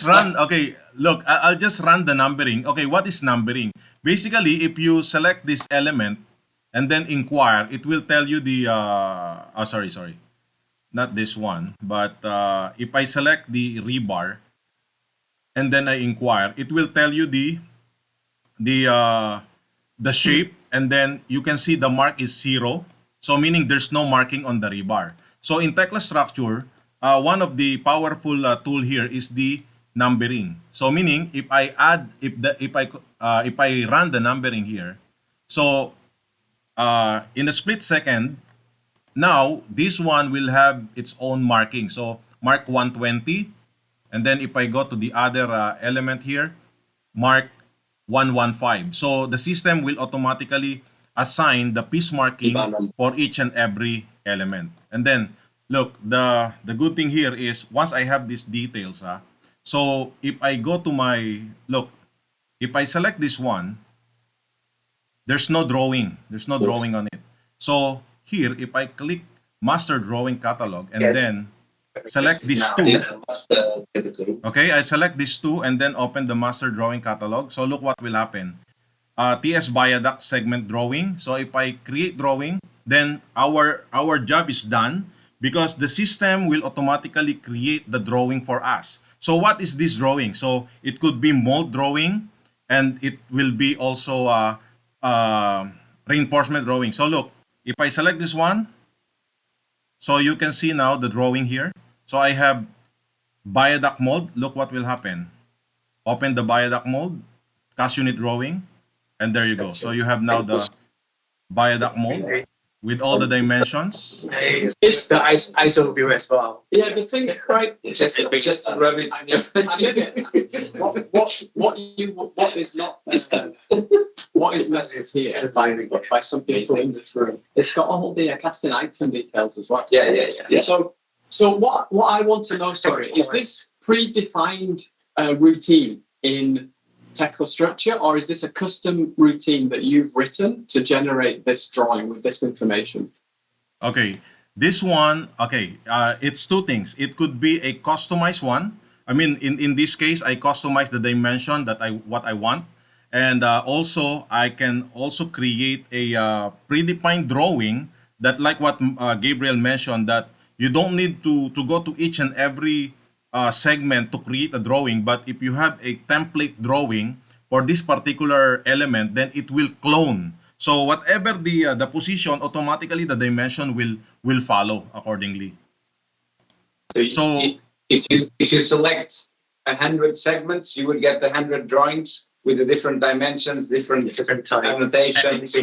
run. Okay, look, I'll just run the numbering. Okay, what is numbering? Basically, if you select this element and then inquire, it will tell you the. Sorry, not this one. But if I select the rebar and then I inquire, it will tell you the shape and then you can see the mark is 0. So meaning there's no marking on the rebar. So in Tekla structure, one of the powerful tool here is the numbering. So meaning if I add, if I run the numbering here, so in a split second, now this one will have its own marking. So mark 120, and then if I go to the other element here, mark 115. So the system will automatically assign the piece marking for each and every element. And then look, the good thing here is once I have these details, so if I go to my look, if I select this one, there's no drawing. There's no drawing on it. So here, if I click master drawing catalog and then select these two, okay, I select these two and then open the master drawing catalog. So look what will happen. TS viaduct segment drawing. So if I create drawing, then our job is done because the system will automatically create the drawing for us. So what is this drawing? So it could be mold drawing, and it will be also reinforcement drawing. So look, if I select this one, so you can see now the drawing here. So I have viaduct mold. Look what will happen. Open the viaduct mold, cast unit drawing, and there you go. So you have now the viaduct mold with all the dimensions. It's the ISO view as well. Yeah, the thing, right? Just to rub it. What is not what is missed here by some people in this room? It's got all the casting item details as well. Yeah. So what I want to know, sorry, is this predefined routine in Tekla structure, or is this a custom routine that you've written to generate this drawing with this information? Okay, this one, okay, it's two things. It could be a customized one. I mean, in this case, I customize the dimension that what I want. And also, I can also create a predefined drawing that, like what Gabriel mentioned, that you don't need to go to each and every segment to create a drawing. But if you have a template drawing for this particular element, then it will clone. So whatever the position, automatically the dimension will follow accordingly. So if you select 100 segments, you would get the 100 drawings with the different dimensions, different annotations.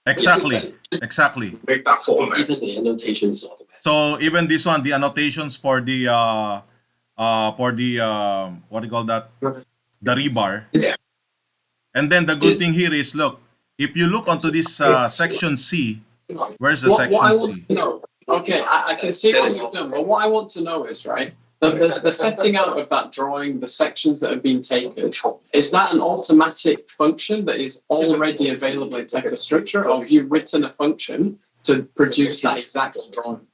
Exactly. Make that format. Even the annotation is automatic. So even this one, the annotations for the what do you call that? The rebar. Yeah. And then the good thing here is, look, if you look onto this section C, where's the What section I C? want to know, okay, I can see what you've done, but what I want to know is, right, the setting out of that drawing, the sections that have been taken, is that an automatic function that is already available in Tekla structure, or have you written a function to produce that exact drawing?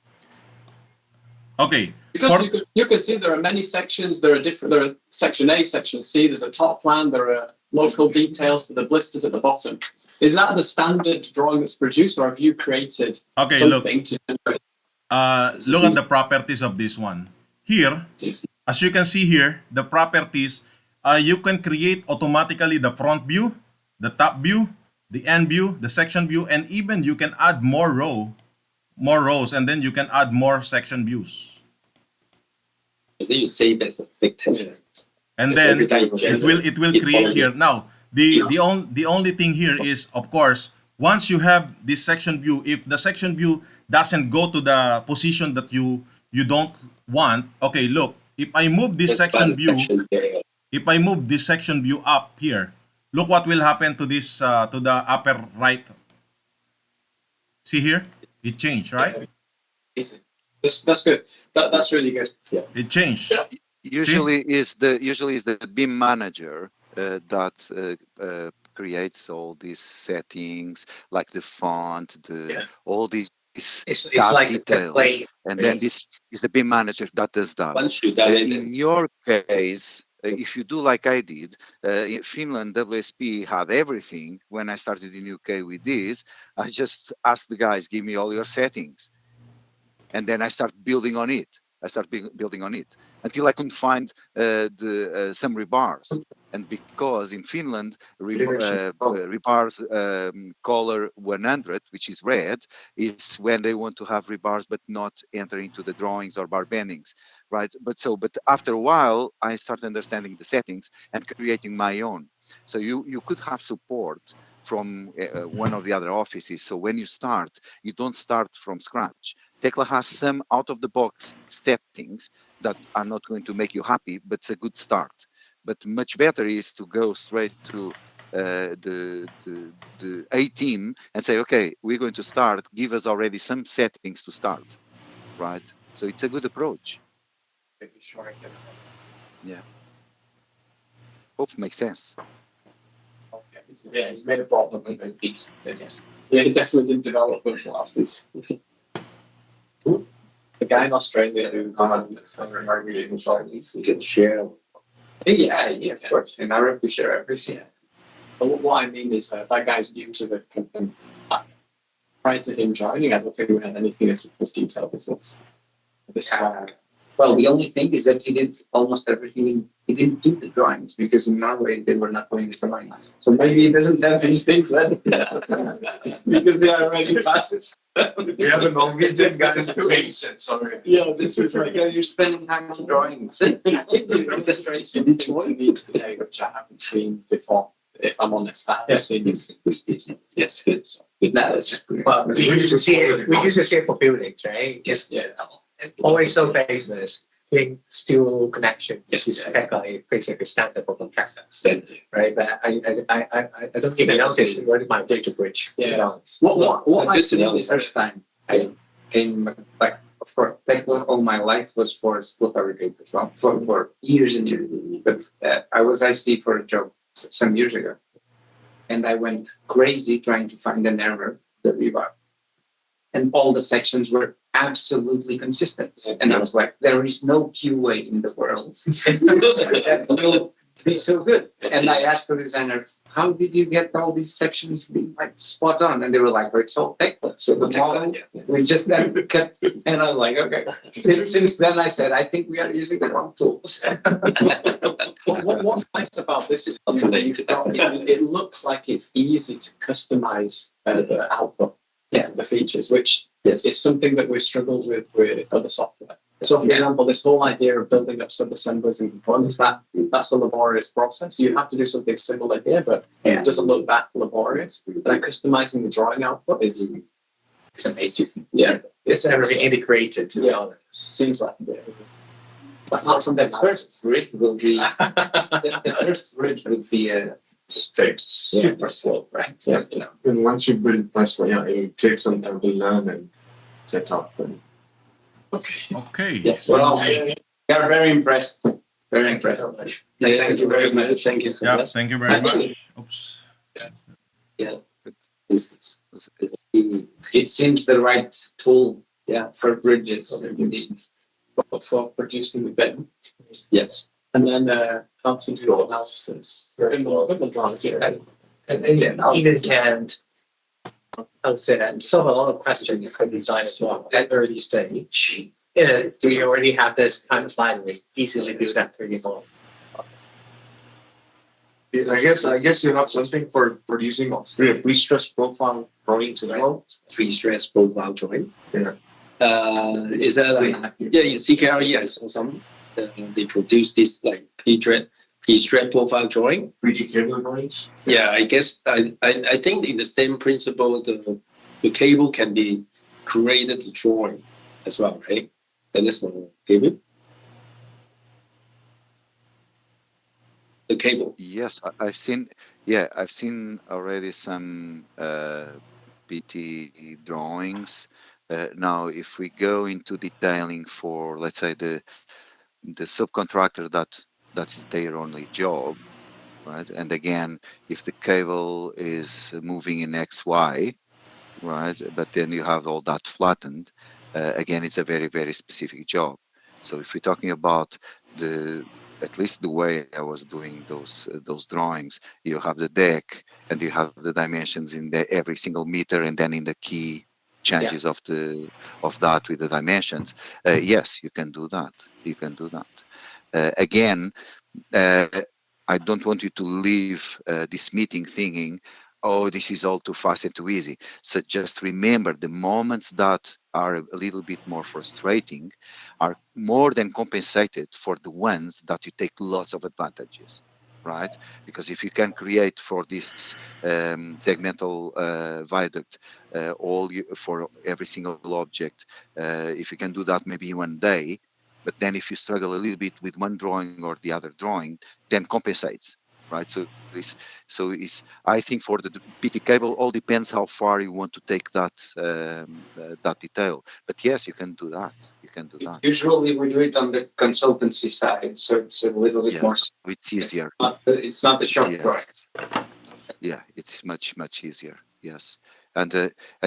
Okay. Because you can see there are many sections. There are section A, section C. There's a top plan. There are local details for the blisters at the bottom. Is that the standard drawing that's produced, or have you created something to generate? Look at the properties of this one. Here, as you can see here, the properties, you can create automatically the front view, the top view, the end view, the section view, and even you can add more rows, and then you can add more section views. And then you save as a big template. And then it will create here. Now, the only thing here is, of course, once you have this section view, if the section view doesn't go to the position that you don't want, okay, look, if I move this section view, up here, look what will happen to this to the upper right. See here, it changed, right? That's good. That's really good. Yeah. It changed. Usually is the BIM manager that creates all these settings, like the font, all these It's tab like details, and then this is the BIM manager that does that. Once you done it, In your case, if you do like I did, in Finland, WSP had everything. When I started in UK with this, I just asked the guys, give me all your settings. And then I start building on it. Building on it until I couldn't find some rebars. And because in Finland, rebars color 100, which is red, is when they want to have rebars but not enter into the drawings or bar bendings, right? But after a while, I start understanding the settings and creating my own. So you could have support from one of the other offices. So when you start, you don't start from scratch. Tekla has some out-of-the-box settings that are not going to make you happy, but it's a good start. But much better is to go straight to the A team and say, okay, we're going to start. Give us already some settings to start, right? So it's a good approach. Yeah. Hope it makes sense. Okay. Yeah, he's made a problem with the beast. Yes. Yeah, he definitely didn't develop good glasses. The guy in Australia who You can share. Yeah, of course. In Arup, we share everything. But what I mean is that guy's new to the company. Prior to him joining, I don't think we had anything as detailed as this. Well, the only thing is that he did almost everything. He didn't do the drawings because in Norway they were not doing the drawings. So maybe he doesn't have these things then, because they are already classes. We have a Norwegian guy situation. Sorry. Yeah, this is like you're spending time on drawings. Illustrate something to me today, which I haven't seen before. If I'm honest, I haven't seen this. Yes, good. So, Well, we used to see it. We used to see it for buildings, right? Just always so famous. Being steel connection, which is basically standard for contractors, right? But I don't even notice what my bridge. Yeah. What I've seen the first time I came, like, of course, Tekla all my life was for steel fabricators, well, for years and years. But I was IC for a job some years ago, and I went crazy trying to find an error the rebar, and all the sections were absolutely consistent. And I was like, there is no QA in the world that will be so good. And I asked the designer, how did you get all these sections being like spot on? And they were like, oh, it's all Tekla. So the model, we just then cut. And I was like, okay. Since then, I said, I think we are using the wrong tools. What's nice about this is it looks like it's easy to customize the output, the features, which is something that we've struggled with other software. So, for example, this whole idea of building up sub-assemblies and components, that's a laborious process. You have to do something similar here, but it doesn't look that laborious. But customizing the drawing output is amazing. Yeah, It's everything integrated. To be honest, seems like it. But not from the first bridge will be the first bridge would be a super slow, right? Yeah. And once you build Tesla, it takes some time to learn and set up. And Okay. Yes. Well, we are very impressed. Very impressed. Thank you very much. Thank you so Yeah, much. thank you very much. Oops. Yeah. It seems the right tool. Yeah, for bridges. For producing the BIM. Yes. And then how to do analysis. And even can, I would say that solve a lot of questions for design as well at early stage. Do you already have this kind of library easily do that 3D model? I guess you have something for producing pre-stress profile drawings as well. Pre-stress profile drawing. Yeah. Is that like in CKRE I saw some they produce this like pre-stress profile drawing. 3D cable drawings. Yeah, I guess I think in the same principle the cable can be created to drawing as well, right? And that's the cable. The cable. Yes, I've seen already some PT drawings. Now, if we go into detailing for, let's say, the subcontractor that is their only job, right? And again, if the cable is moving in XY, right, but then you have all that flattened, again, it's a very, very specific job. So if we're talking about at least the way I was doing those drawings, you have the deck and you have the dimensions in every single meter, and then in the key changes of that with the dimensions. Yes, you can do that. Again, I don't want you to leave this meeting thinking, oh, this is all too fast and too easy. So just remember the moments that are a little bit more frustrating are more than compensated for the ones that you take lots of advantages, right? Because if you can create for this segmental viaduct for every single object, if you can do that maybe in one day, but then if you struggle a little bit with one drawing or the other drawing, then compensates, right? So I think for the PT cable, all depends how far you want to take that detail. But yes, you can do that. You can do that. Usually we do it on the consultancy side, so it's a little bit more. Yes, it's easier. It's not the shop drawing. Yes. Yeah, it's much easier. Yes, and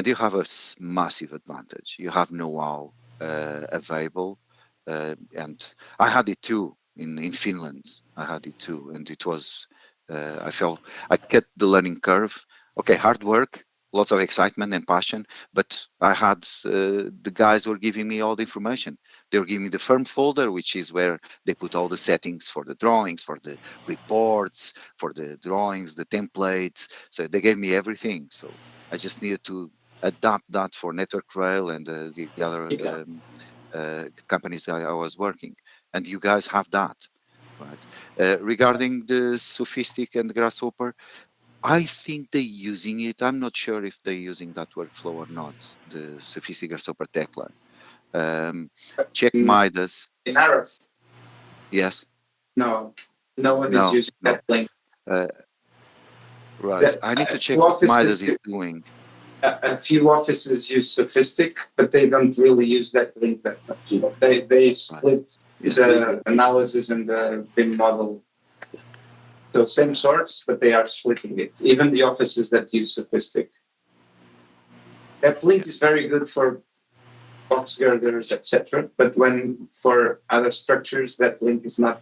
you have a massive advantage. You have know-how available, and I had it too in Finland. I had it too, and it was I felt I kept the learning curve. Okay, hard work, lots of excitement and passion, but I had the guys were giving me all the information. They were giving me the firm folder, which is where they put all the settings for the drawings, for the reports, for the drawings, the templates. So they gave me everything. So I just needed to adapt that for Network Rail and the other Yeah. companies I was working. And you guys have that, right? Regarding the Sophistic and Grasshopper, I think they're using it. I'm not sure if they're using that workflow or not, the Sophistic Grasshopper Tekla. Check Midas. In Arup, Yes. no, no one is No. using No. that link. Right. I need to check Two what Midas offices is doing. a few offices use Sophistic, but they don't really use that link that much. They split the analysis and the BIM model. So same source, but they are splitting it. Even the offices that use Sophistic. That link is very good for box girders, etc. But when for other structures, that link is not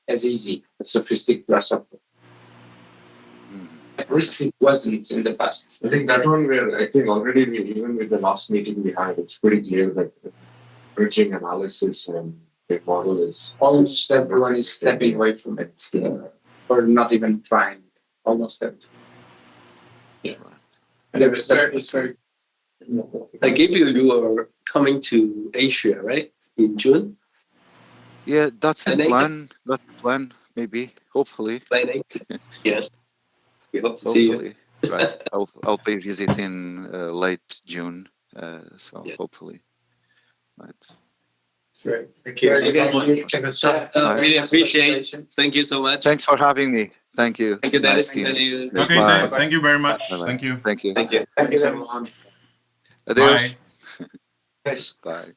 as easy as Sophistic Grasshopper. At least it wasn't in the past. I think that one I think already even with the last meeting we had, it's pretty clear that bridging analysis and the model is Almost everyone is stepping away from it, or not even trying. Almost everyone. Yeah. There is It's very Like if you are coming to Asia, right, in June, Yeah, that's the And they- plan. That's the plan. Maybe, hopefully, planning. Yes, we hope to see you. hopefully, right? I'll pay a visit in late June. So Yeah. hopefully, right? great. Thank you. Really appreciate. Thank you so much. Thanks for having me. Thank you. Thank you, Dennis. Nice team. Thank you. Okay, Bye. thank you very much. Bye-bye. Thank you. Thank you. Thank you. Thank you, everyone. Adeus. Bye. Bye.